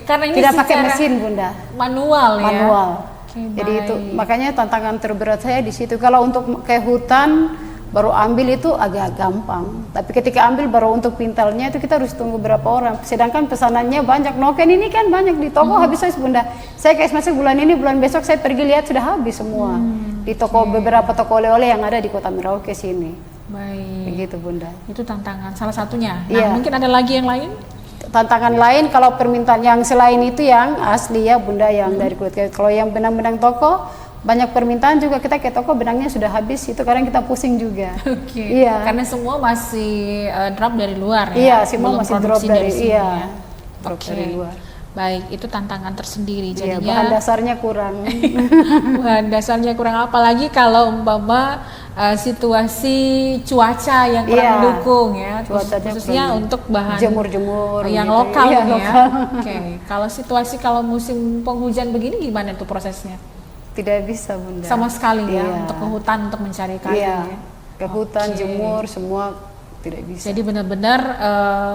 Karena ini tidak pakai mesin Bunda. Manual ya? Manual. Jadi itu makanya tantangan terberat saya di situ. Kalau untuk ke hutan baru ambil itu agak gampang, tapi ketika ambil baru untuk pintalnya itu kita harus tunggu berapa orang. Sedangkan pesanannya banyak, noken ini kan banyak di toko habis Bunda. Saya kayak masuk bulan ini, bulan besok saya pergi lihat sudah habis semua di toko, beberapa toko oleh-oleh yang ada di Kota Merauke sini. Baik. Begitu Bunda. Itu tantangan salah satunya. Nah, mungkin ada lagi yang lain? Tantangan lain kalau permintaan yang selain itu yang asli ya Bunda, yang dari kulit kayu. Kalau yang benang-benang toko banyak permintaan juga, kita ke toko benangnya sudah habis, itu kadang kita pusing juga. Karena semua masih drop dari luar ya. Iya, semua masih drop dari dari luar. Baik, itu tantangan tersendiri jadinya. Bahan dasarnya kurang. Bahan dasarnya kurang, apalagi kalau umpama situasi cuaca yang kurang mendukung ya, khususnya untuk bahan jemur-jemur yang gitu. lokal ya. Kalau musim penghujan begini gimana tuh prosesnya? Tidak bisa Bunda. Sama sekali ya, untuk ke hutan untuk mencari kayu ya. Ke hutan, jemur, semua tidak bisa. Jadi benar-benar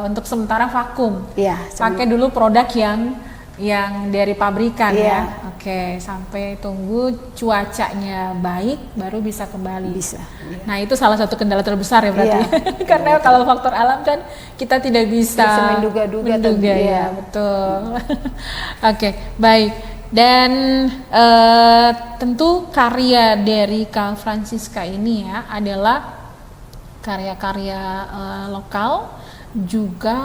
untuk sementara vakum. Pakai dulu produk yang dari pabrikan ya. Sampai tunggu cuacanya baik baru bisa kembali. Nah, itu salah satu kendala terbesar ya berarti. Karena kalau faktor alam kan kita tidak bisa menduga-duga ya. Betul. Baik. Dan tentu karya dari Kak Francisca ini ya adalah karya-karya lokal, juga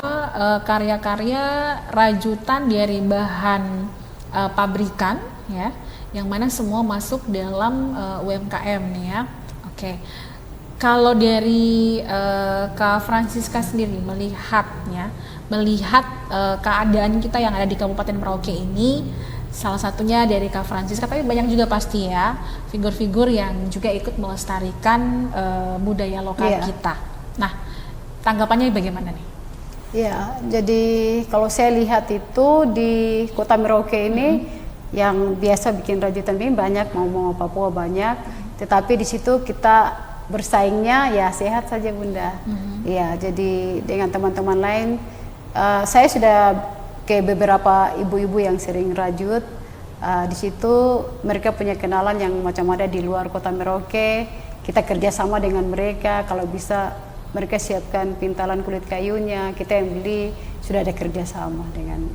karya-karya rajutan dari bahan pabrikan ya, yang mana semua masuk dalam UMKM nih ya. Oke. Kalau dari Kak Francisca sendiri melihat keadaan kita yang ada di Kabupaten Merauke ini, salah satunya dari Kak Francisca, tapi banyak juga pasti ya figur-figur yang juga ikut melestarikan budaya lokal kita. Nah, tanggapannya bagaimana nih? Ya, jadi kalau saya lihat itu di Kota Merauke ini yang biasa bikin rajutan ini banyak, mau Papua banyak, tetapi di situ kita bersaingnya ya sehat saja Bunda. Ya, jadi dengan teman-teman lain, saya sudah ke beberapa ibu-ibu yang sering rajut. Di situ mereka punya kenalan yang macam ada di luar Kota Merauke. Kita kerjasama dengan mereka, kalau bisa mereka siapkan pintalan kulit kayunya, kita yang beli, sudah ada kerjasama dengan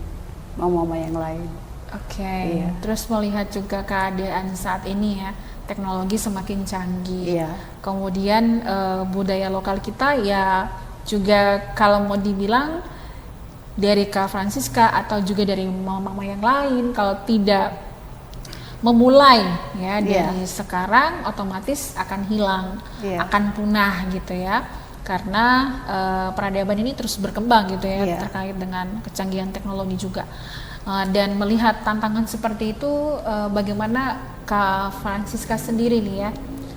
mama-mama yang lain. Oke. Iya. Terus melihat juga keadaan saat ini ya, teknologi semakin canggih. Iya. Kemudian budaya lokal kita ya juga kalau mau dibilang dari Kak Francisca atau juga dari mama-mama yang lain, kalau tidak memulai ya dari sekarang, otomatis akan hilang, akan punah gitu ya, karena peradaban ini terus berkembang gitu ya, terkait dengan kecanggihan teknologi juga. Dan melihat tantangan seperti itu, bagaimana Kak Francisca sendiri nih ya,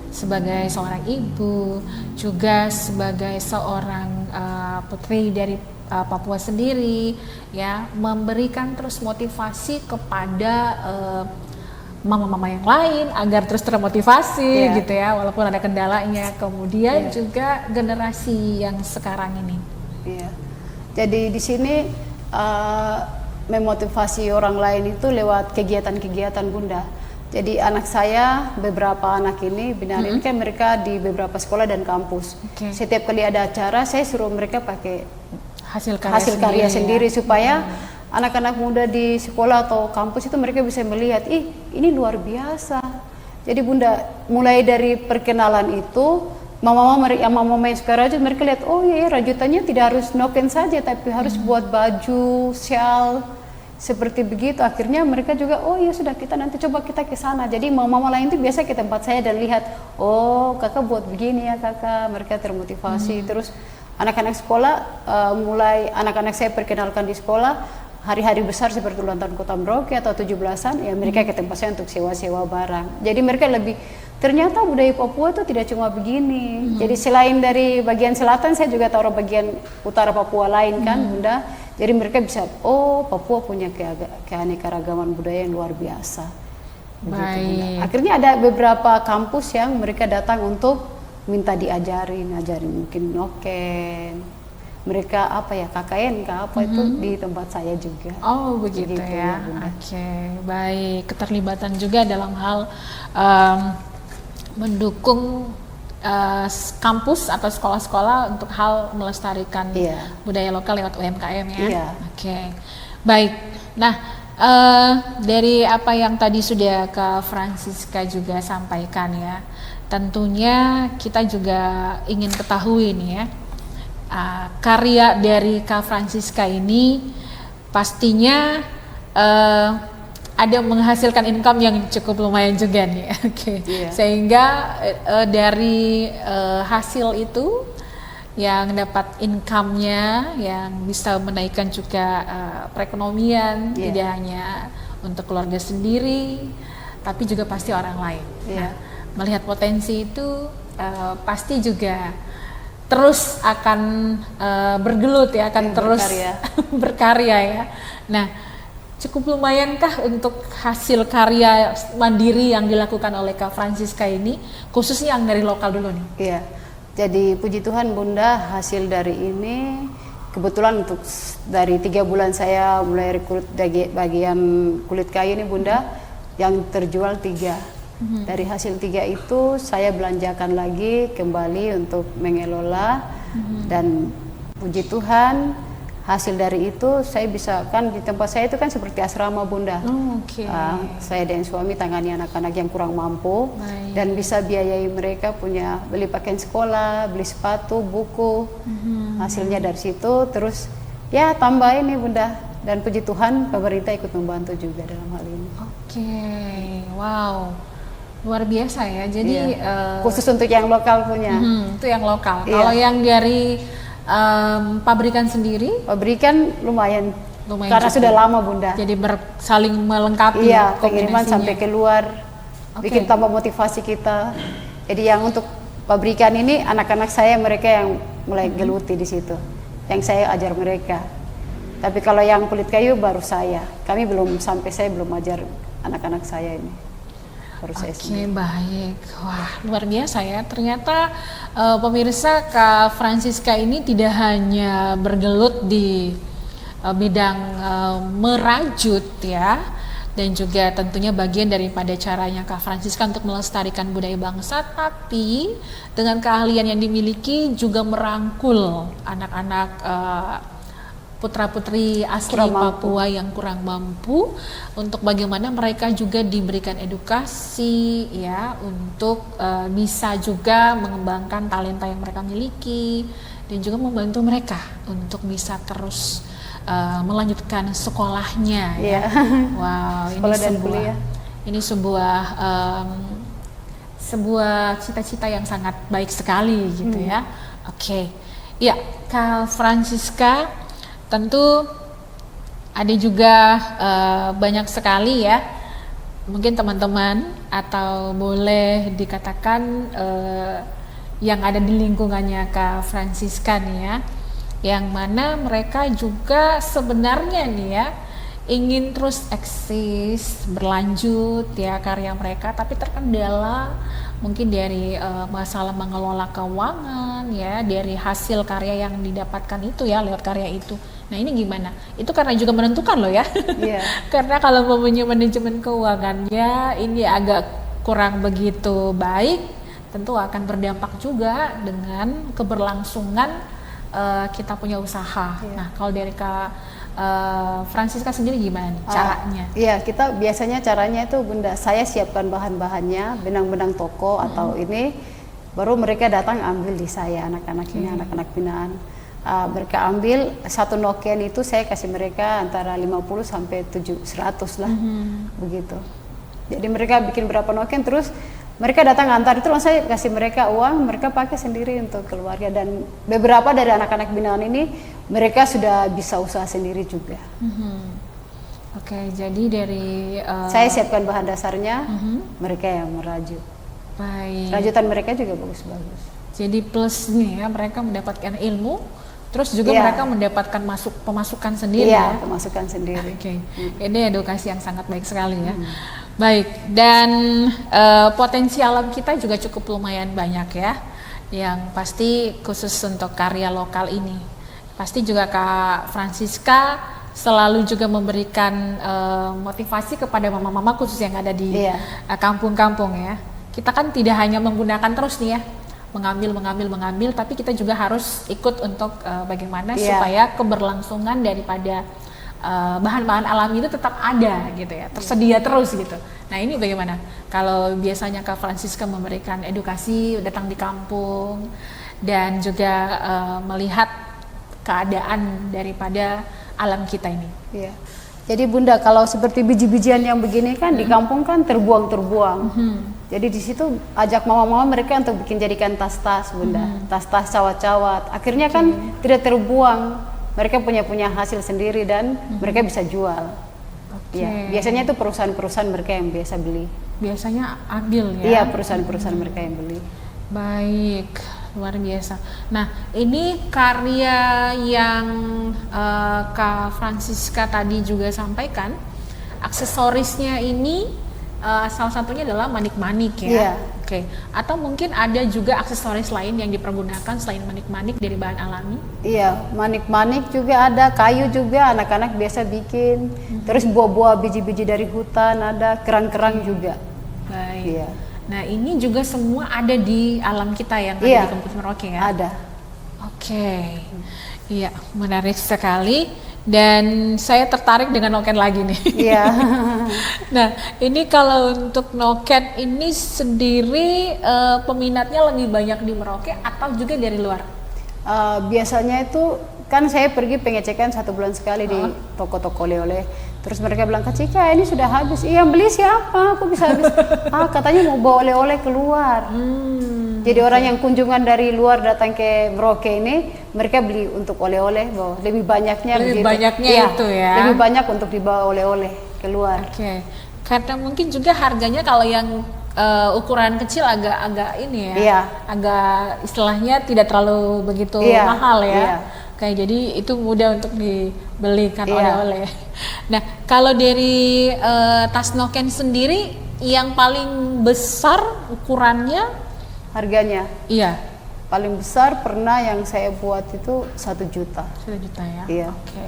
sebagai seorang ibu, juga sebagai seorang putri dari Papua sendiri ya, memberikan terus motivasi kepada mama-mama yang lain agar terus termotivasi gitu ya, walaupun ada kendalanya. Kemudian juga generasi yang sekarang ini. Jadi di sini memotivasi orang lain itu lewat kegiatan-kegiatan Bunda. Jadi anak saya, beberapa anak ini benar ini kan mereka di beberapa sekolah dan kampus. Setiap kali ada acara, saya suruh mereka pakai hasil karya sendiri supaya anak-anak muda di sekolah atau kampus itu mereka bisa melihat, ini luar biasa. Jadi Bunda, mulai dari perkenalan itu, mama-mama yang suka rajut, mereka lihat, oh iya rajutannya tidak harus noken saja, tapi harus buat baju, shawl, seperti begitu. Akhirnya mereka juga, oh iya sudah, kita nanti coba kita ke sana. Jadi mama-mama lain itu biasa ke tempat saya dan lihat, oh kakak buat begini ya kakak, mereka termotivasi. Terus anak-anak sekolah, mulai anak-anak saya perkenalkan di sekolah, hari-hari besar seperti ulang tahun Kota Merauke atau 17-an, ya mereka ke tempat saya untuk sewa-sewa barang. Jadi mereka lebih, ternyata budaya Papua itu tidak cuma begini. Jadi selain dari bagian selatan, saya juga taruh bagian utara Papua lain kan Bunda. Jadi mereka bisa, oh Papua punya keanekaragaman budaya yang luar biasa. Begitu, akhirnya ada beberapa kampus yang mereka datang untuk minta diajarin mungkin noken, mereka apa ya KKN apa itu di tempat saya juga. Oh begitu ya. Oke, baik. Keterlibatan juga dalam hal mendukung kampus atau sekolah-sekolah untuk hal melestarikan budaya lokal lewat UMKM ya. Oke, baik. Nah, dari apa yang tadi sudah Kak Francisca juga sampaikan ya, tentunya kita juga ingin ketahui nih ya, karya dari Kak Francisca ini pastinya ada menghasilkan income yang cukup lumayan juga nih. Sehingga dari hasil itu yang dapat income-nya yang bisa menaikkan juga perekonomian, tidak hanya untuk keluarga sendiri tapi juga pasti orang lain. Melihat potensi itu pasti juga terus akan bergelut ya, akan terus berkarya ya. Nah, cukup lumayankah untuk hasil karya mandiri yang dilakukan oleh Kak Francisca ini, khususnya yang dari lokal dulu nih? Iya, jadi puji Tuhan Bunda, hasil dari ini kebetulan untuk dari 3 bulan saya mulai rekrut bagian kulit kayu ini Bunda, yang terjual 3. Dari hasil 3 itu saya belanjakan lagi kembali untuk mengelola, dan puji Tuhan hasil dari itu saya bisa, kan di tempat saya itu kan seperti asrama Bunda. Saya dan suami tangani anak-anak yang kurang mampu. Dan bisa biayai mereka punya beli pakaian sekolah, beli sepatu, buku. Hasilnya dari situ, terus ya tambah ini Bunda. Dan puji Tuhan pemerintah ikut membantu juga dalam hal ini. Wow, luar biasa ya. Jadi khusus untuk yang lokal punya. Itu yang lokal. Kalau yang dari pabrikan sendiri? Pabrikan lumayan karena sudah lama Bunda. Jadi saling melengkapi. Iya, pengiriman sampai keluar, bikin tambah motivasi kita. Jadi yang untuk pabrikan ini anak-anak saya mereka yang mulai geluti di situ, yang saya ajar mereka. Tapi kalau yang kulit kayu baru saya. Kami belum sampai, saya belum ajar anak-anak saya ini. Baik. Wah, luar biasa ya. Ternyata pemirsa, Kak Francisca ini tidak hanya bergelut di bidang merajut ya, dan juga tentunya bagian daripada caranya Kak Francisca untuk melestarikan budaya bangsa, tapi dengan keahlian yang dimiliki juga merangkul anak-anak putra-putri asli Papua yang kurang mampu, untuk bagaimana mereka juga diberikan edukasi ya, untuk bisa juga mengembangkan talenta yang mereka miliki, dan juga membantu mereka untuk bisa terus melanjutkan sekolahnya ya. Wow, ini sebuah cita-cita yang sangat baik sekali gitu ya. Ya, Kak Francisca, tentu ada juga banyak sekali ya, mungkin teman-teman atau boleh dikatakan yang ada di lingkungannya Kak Francisca nih ya, yang mana mereka juga sebenarnya nih ya ingin terus eksis, berlanjut ya karya mereka, tapi terkendala mungkin dari masalah mengelola keuangan ya, dari hasil karya yang didapatkan itu ya lewat karya itu. Nah ini gimana? Itu karena juga menentukan loh ya. Karena kalau mempunyai manajemen keuangannya ini agak kurang begitu baik, tentu akan berdampak juga dengan keberlangsungan kita punya usaha. Nah kalau dari Kak Francisca sendiri gimana nih caranya? Kita biasanya caranya itu Bunda, saya siapkan bahan-bahannya, benang-benang toko atau ini, baru mereka datang ambil di saya, anak-anak ini, anak-anak binaan. Mereka ambil satu noken itu saya kasih mereka antara 50 sampai 100 lah, begitu. Jadi mereka bikin berapa noken, terus mereka datang antar, itu langsung saya kasih mereka uang, mereka pakai sendiri untuk keluarga. Dan beberapa dari anak-anak binaan ini mereka sudah bisa usaha sendiri juga. Jadi dari saya siapkan bahan dasarnya, mereka yang merajut. Baik. Rajutan mereka juga bagus-bagus. Jadi plusnya ya, mereka mendapatkan ilmu, terus juga mereka mendapatkan pemasukan sendiri ya. Pemasukan sendiri. Ini edukasi yang sangat baik sekali ya. Baik, dan potensi alam kita juga cukup lumayan banyak ya, yang pasti khusus untuk karya lokal ini. Pasti juga Kak Francisca selalu juga memberikan motivasi kepada mama-mama khusus yang ada di kampung-kampung ya. Kita kan tidak hanya menggunakan terus nih ya, mengambil, tapi kita juga harus ikut untuk bagaimana supaya keberlangsungan daripada bahan-bahan alami itu tetap ada gitu ya, tersedia terus gitu. Nah ini bagaimana kalau biasanya Kak Francisca memberikan edukasi, datang di kampung dan juga melihat keadaan daripada alam kita ini? Jadi Bunda, kalau seperti biji-bijian yang begini kan di kampung kan terbuang-terbuang. Jadi di situ ajak mama-mama mereka untuk jadikan tas-tas Bunda, tas-tas cawat-cawat. Akhirnya kan tidak terbuang. Mereka punya hasil sendiri dan mereka bisa jual. Biasanya itu perusahaan-perusahaan mereka yang biasa beli. Biasanya ambil ya? Iya, perusahaan-perusahaan mereka yang beli. Baik, luar biasa. Nah, ini karya yang Kak Francisca tadi juga sampaikan, aksesorisnya ini salah satunya adalah manik-manik ya. Atau mungkin ada juga aksesoris lain yang dipergunakan selain manik-manik dari bahan alami? Iya, manik-manik juga ada, kayu juga anak-anak biasa bikin. Terus buah-buah biji-biji dari hutan ada, kerang-kerang juga. Baik. Nah ini juga semua ada di alam kita yang ada di Kabupaten Merauke ya? Ada. Iya, menarik sekali. Dan saya tertarik dengan noken lagi nih. Iya. Nah, ini kalau untuk noken ini sendiri peminatnya lebih banyak di Merauke atau juga dari luar? Biasanya itu kan saya pergi pengecekan 1 bulan sekali di toko-toko oleh-oleh. Terus mereka bilang, Kak Cika ini sudah habis. Iya, beli siapa? Aku bisa habis. Katanya mau bawa oleh-oleh keluar. Jadi orang yang kunjungan dari luar datang ke Merauke ini, mereka beli untuk oleh-oleh, bawa lebih banyaknya. Lebih begitu. banyaknya Iya, itu ya. Lebih banyak untuk dibawa oleh-oleh keluar. Oke. Karena mungkin juga harganya kalau yang ukuran kecil agak ini ya. Iya. Agak istilahnya tidak terlalu begitu mahal ya. Iya. Oke, jadi itu mudah untuk dibelikan Iya. oleh-oleh. Nah, kalau dari tas noken sendiri yang paling besar ukurannya Harganya iya paling besar pernah yang saya buat itu 1 juta. 1 juta ya. Iya. Oke.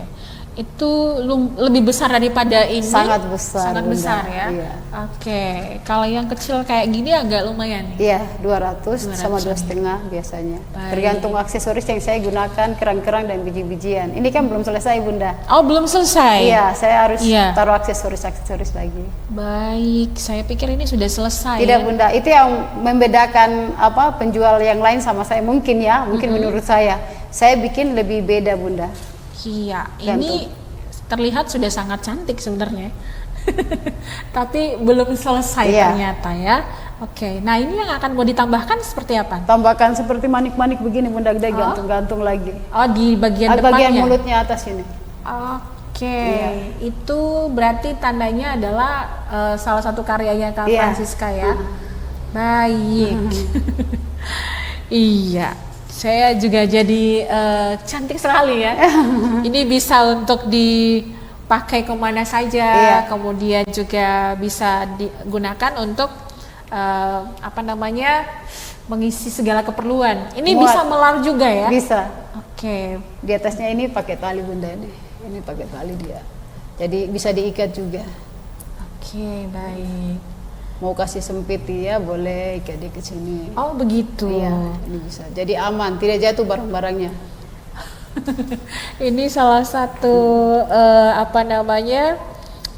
Itu lebih besar daripada ini. Sangat besar, Sangat Bunda. besar ya. Iya. Oke. Kalau yang kecil kayak gini agak lumayan nih. Iya, 200 sama 2,5 biasanya. Baik. Tergantung aksesoris yang saya gunakan, kerang-kerang dan biji-bijian. Ini kan belum selesai, Bunda. Oh, belum selesai. Iya, saya harus Iya. taruh aksesoris-aksesoris lagi. Baik, saya pikir ini sudah selesai. Tidak, ya. Bunda. Itu yang membedakan penjual yang lain sama saya mungkin ya, mungkin menurut saya. Saya bikin lebih beda, Bunda. Iya, Gantung. ini terlihat sudah sangat cantik sebenarnya. Tapi belum selesai Iya. ternyata ya. Oke, nah ini yang akan mau ditambahkan seperti apa? Tambahkan seperti manik-manik begini, Bunda, dia gantung-gantung lagi. Oh, di bagian depannya? Bagian mulutnya atas ini. Oke, Iya. itu berarti tandanya adalah salah satu karyanya Kak Iya. Francisca ya. Baik. Iya, saya juga jadi cantik sekali ya. Ini bisa untuk dipakai kemana saja, Iya. kemudian juga bisa digunakan untuk mengisi segala keperluan. Ini Muat. bisa melar juga ya? Bisa. Oke. Di atasnya ini pakai tali, Bunda, ini. Ini pakai tali dia. Jadi bisa diikat juga. Oke, baik. Mau kasih sempit ya boleh ikat dia ke sini. Oh, begitu. Iya, ini bisa. Jadi aman, tidak jatuh barang-barangnya. Ini salah satu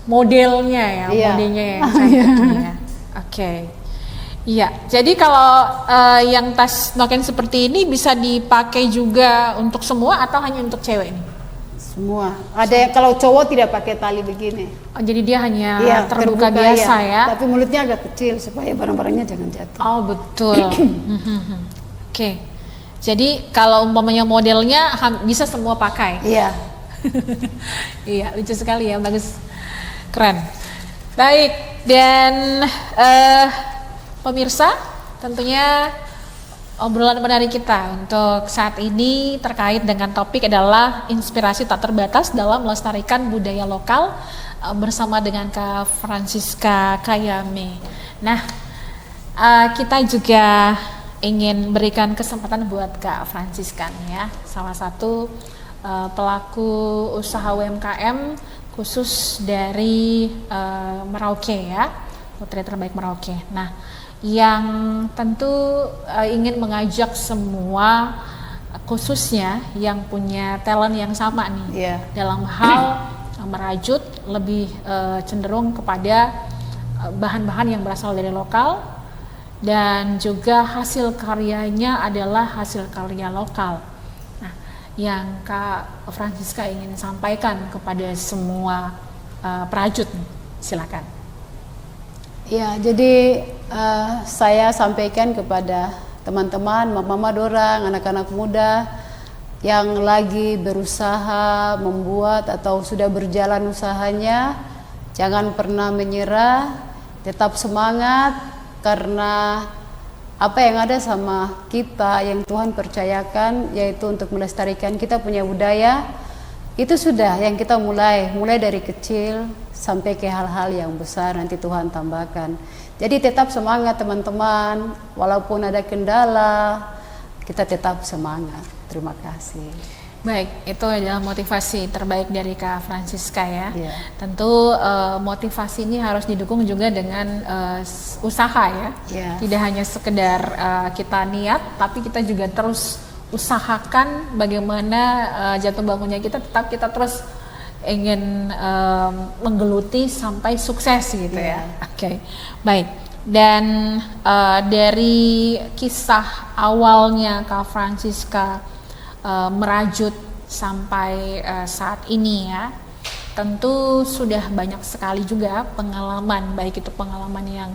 modelnya ya, Iya. modelnya yang cantik ini ya. Oke. Iya, jadi kalau yang tas noken seperti ini bisa dipakai juga untuk semua atau hanya untuk cewek ini? Semua. Ada yang kalau cowok tidak pakai tali begini. Oh, jadi dia hanya Iya, terbuka biasa iya. ya? Tapi mulutnya agak kecil supaya barang-barangnya jangan jatuh. Oh, betul. Oke. Jadi kalau umpamanya modelnya bisa semua pakai. Iya. Iya, lucu sekali ya, bagus, keren. Baik, dan pemirsa, tentunya obrolan menarik kita untuk saat ini terkait dengan topik adalah inspirasi tak terbatas dalam melestarikan budaya lokal bersama dengan Kak Francisca Kayame. Nah, kita juga ingin berikan kesempatan buat Kak Francisca nih ya, salah satu pelaku usaha UMKM khusus dari Merauke ya, Putri Terbaik Merauke. Nah, yang tentu ingin mengajak semua khususnya yang punya talent yang sama nih dalam hal merajut lebih cenderung kepada bahan-bahan yang berasal dari lokal dan juga hasil karyanya adalah hasil karya lokal. Nah, yang Kak Francisca ingin sampaikan kepada semua perajut nih, silakan. Ya, jadi saya sampaikan kepada teman-teman, mama dorang, anak-anak muda yang lagi berusaha membuat atau sudah berjalan usahanya, jangan pernah menyerah, tetap semangat karena apa yang ada sama kita yang Tuhan percayakan yaitu untuk melestarikan kita punya budaya. Itu sudah yang kita mulai dari kecil sampai ke hal-hal yang besar nanti Tuhan tambahkan. Jadi tetap semangat teman-teman, walaupun ada kendala, kita tetap semangat. Terima kasih. Baik, itu adalah motivasi terbaik dari Kak Francisca ya. Iya. Tentu motivasi ini harus didukung juga dengan usaha ya. Iya. Tidak hanya sekedar kita niat, tapi kita juga terus usahakan bagaimana jatuh bangunnya kita terus ingin menggeluti sampai sukses gitu ya. Oke. Baik. Dan dari kisah awalnya Kak Francisca merajut sampai saat ini ya, tentu sudah banyak sekali juga pengalaman, baik itu pengalaman yang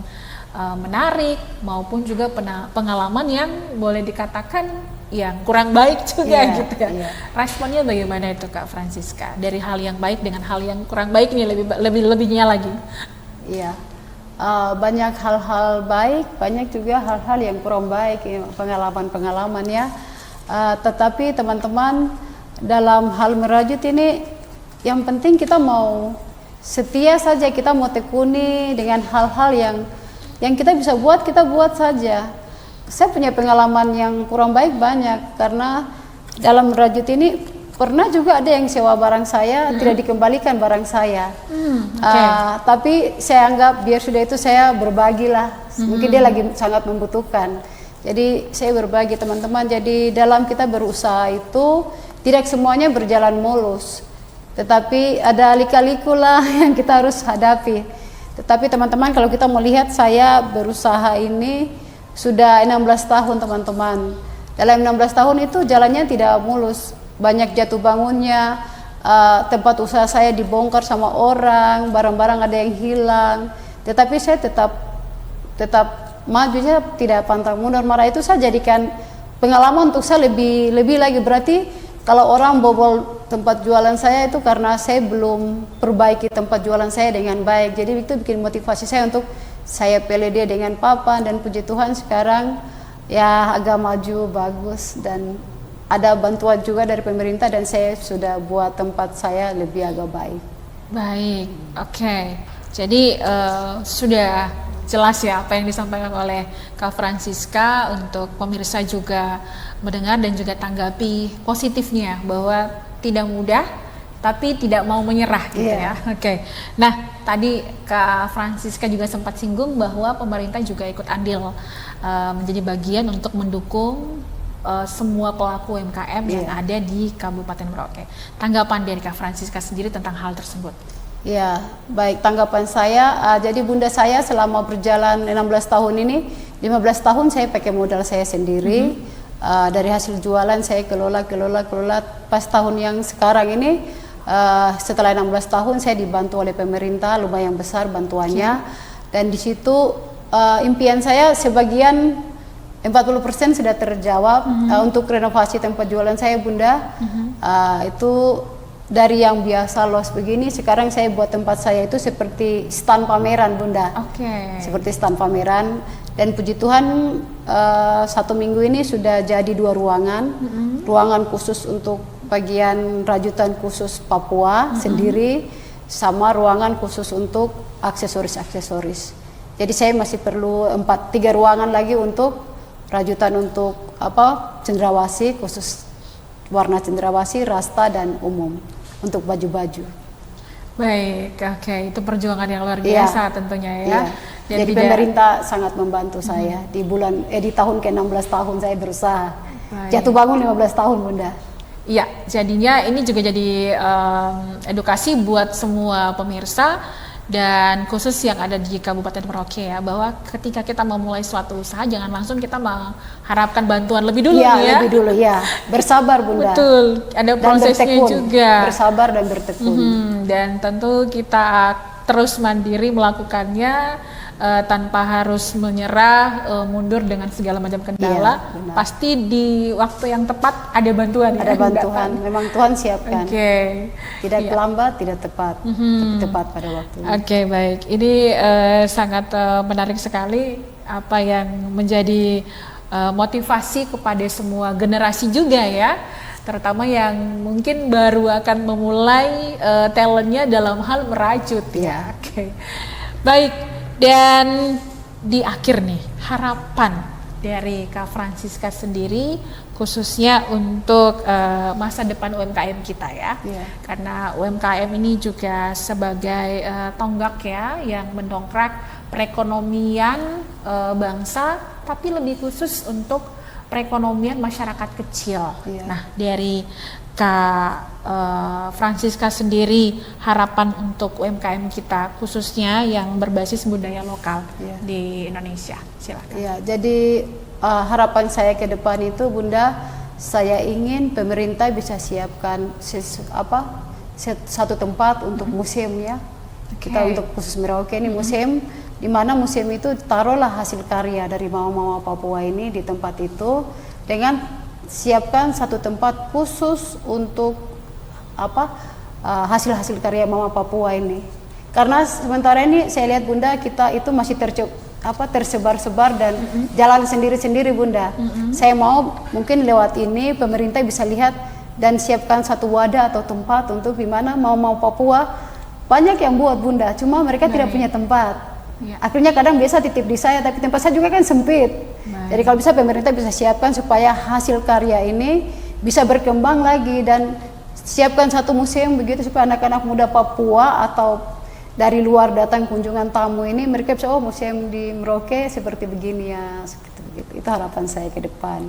menarik maupun juga pengalaman yang boleh dikatakan yang kurang baik juga gitu ya. Responnya bagaimana itu Kak Francisca dari hal yang baik dengan hal yang kurang baik nih, lebihnya lagi? Iya. Banyak hal-hal baik, banyak juga hal-hal yang kurang baik, pengalaman-pengalaman ya. Tetapi teman-teman, dalam hal merajut ini yang penting kita mau setia saja, kita mau tekuni dengan hal-hal yang kita bisa buat, kita buat saja. Saya punya pengalaman yang kurang baik banyak, karena dalam merajut ini pernah juga ada yang sewa barang saya, tidak dikembalikan barang saya. Tapi saya anggap biar sudah itu saya berbagilah. Mungkin dia lagi sangat membutuhkan. Jadi saya berbagi teman-teman. Jadi dalam kita berusaha itu tidak semuanya berjalan mulus. Tetapi ada lika-liku lah yang kita harus hadapi. Tetapi teman-teman, kalau kita melihat saya berusaha ini sudah 16 tahun teman-teman. Dalam 16 tahun itu jalannya tidak mulus. Banyak jatuh bangunnya, tempat usaha saya dibongkar sama orang, barang-barang ada yang hilang. Tetapi saya tetap maju, saya tidak pantang mundur. Marah itu saya jadikan pengalaman untuk saya lebih lagi. Berarti kalau orang bobol tempat jualan saya itu karena saya belum perbaiki tempat jualan saya dengan baik. Jadi itu bikin motivasi saya untuk saya pilih dia dengan papan, dan puji Tuhan sekarang ya agak maju, bagus, dan ada bantuan juga dari pemerintah, dan saya sudah buat tempat saya lebih agak baik. Baik, oke. Jadi sudah jelas ya apa yang disampaikan oleh Kak Francisca, untuk pemirsa juga mendengar dan juga tanggapi positifnya bahwa tidak mudah tapi tidak mau menyerah gitu ya. Oke. Nah, tadi Kak Francisca juga sempat singgung bahwa pemerintah juga ikut andil menjadi bagian untuk mendukung semua pelaku UMKM yang ada di Kabupaten Merauke. Tanggapan dari Kak Francisca sendiri tentang hal tersebut? Ya, baik, tanggapan saya, jadi bunda saya selama berjalan 16 tahun ini, 15 tahun saya pakai modal saya sendiri. Dari hasil jualan saya kelola. Pas tahun yang sekarang ini, setelah 16 tahun saya dibantu oleh pemerintah, lumayan besar bantuannya. Dan di situ impian saya sebagian 40% sudah terjawab. Untuk renovasi tempat jualan saya bunda, itu dari yang biasa los begini, sekarang saya buat tempat saya itu seperti stand pameran bunda. Seperti stand pameran. Dan puji Tuhan 1 minggu ini sudah jadi 2 ruangan. Ruangan khusus untuk bagian rajutan khusus Papua sendiri, sama ruangan khusus untuk aksesoris. Jadi saya masih perlu 3 ruangan lagi untuk rajutan untuk cendrawasih, khusus warna cendrawasih, rasta, dan umum untuk baju-baju. Baik, itu perjuangan yang luar biasa tentunya ya. Jadi pemerintah sangat membantu saya di tahun ke-16 tahun saya berusaha. Jatuh bangun 15 tahun bunda. Iya, jadinya ini juga jadi edukasi buat semua pemirsa dan khusus yang ada di Kabupaten Merauke ya, bahwa ketika kita memulai suatu usaha jangan langsung kita mengharapkan bantuan lebih dulu ya. Lebih dulu ya. Bersabar bunda. Betul, ada prosesnya juga. Bersabar dan bertekun. Dan tentu kita terus mandiri melakukannya tanpa harus menyerah, mundur dengan segala macam kendala. Pasti di waktu yang tepat ada bantuan. Ada bantuan, memang Tuhan siapkan. Tidak terlambat, tidak tepat, tapi tepat pada waktunya. Baik. Ini sangat menarik sekali apa yang menjadi motivasi kepada semua generasi juga ya, terutama yang mungkin baru akan memulai talentnya dalam hal merajut ya. Baik. Dan di akhir nih, harapan dari Kak Francisca sendiri khususnya untuk masa depan UMKM kita ya. Karena UMKM ini juga sebagai tonggak ya yang mendongkrak perekonomian bangsa, tapi lebih khusus untuk perekonomian masyarakat kecil. Iya. Nah, dari Kak Francisca sendiri, harapan untuk UMKM kita khususnya yang berbasis budaya lokal di Indonesia, silakan. Ya, jadi harapan saya ke depan itu, Bunda, saya ingin pemerintah bisa siapkan satu tempat untuk museum ya. Kita untuk khusus Merauke ini museum, di mana museum itu taruhlah hasil karya dari mama-mama Papua ini di tempat itu, dengan siapkan satu tempat khusus untuk hasil-hasil karya mama Papua ini. Karena sementara ini saya lihat, Bunda, kita itu masih tersebar-sebar dan jalan sendiri-sendiri, Bunda. Saya mau mungkin lewat ini pemerintah bisa lihat dan siapkan satu wadah atau tempat untuk di mana mau Papua banyak yang buat, Bunda, cuma mereka tidak punya tempat. Akhirnya kadang biasa titip di saya, tapi tempat saya juga kan sempit. Jadi kalau bisa pemerintah bisa siapkan supaya hasil karya ini bisa berkembang lagi, dan siapkan satu museum begitu supaya anak-anak muda Papua atau dari luar datang kunjungan tamu ini mereka bisa, oh, museum di Merauke seperti begini ya, seperti begitu. Itu harapan saya ke depan.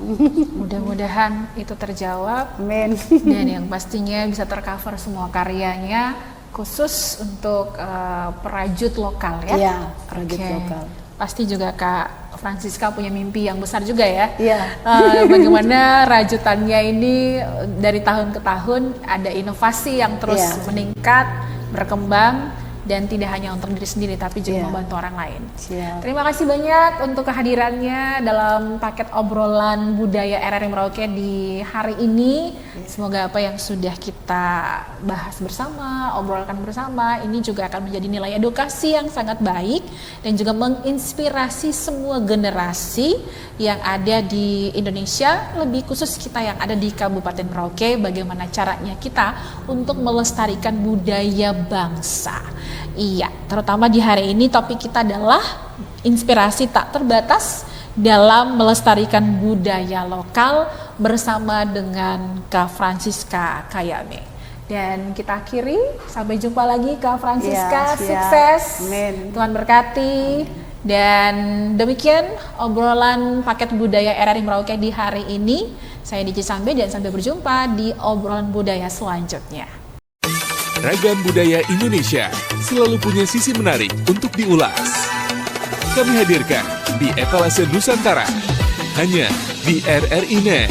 Mudah-mudahan itu terjawab. Amin. Dan yang pastinya bisa tercover semua karyanya, khusus untuk perajut lokal ya. Iya, perajut lokal. Pasti juga Kak Francisca punya mimpi yang besar juga ya. Iya. Bagaimana rajutannya ini dari tahun ke tahun ada inovasi yang terus meningkat, berkembang, dan tidak hanya untuk diri sendiri tapi juga membantu orang lain. Siap. Terima kasih banyak untuk kehadirannya dalam paket obrolan budaya RRI Merauke di hari ini. Semoga apa yang sudah kita bahas bersama, obrolkan bersama, ini juga akan menjadi nilai edukasi yang sangat baik dan juga menginspirasi semua generasi yang ada di Indonesia, lebih khusus kita yang ada di Kabupaten Merauke, bagaimana caranya kita untuk melestarikan budaya bangsa. Iya, terutama di hari ini topik kita adalah inspirasi tak terbatas dalam melestarikan budaya lokal bersama dengan Kak Francisca Kayame. Dan kita akhiri, sampai jumpa lagi Kak Francisca, sukses, Amin. Tuhan berkati. Dan demikian obrolan paket budaya RRI Merauke di hari ini. Saya Diji Sambe dan sampai berjumpa di obrolan budaya selanjutnya. Ragam budaya Indonesia selalu punya sisi menarik untuk diulas. Kami hadirkan di Etalase Nusantara, hanya di RRI Net.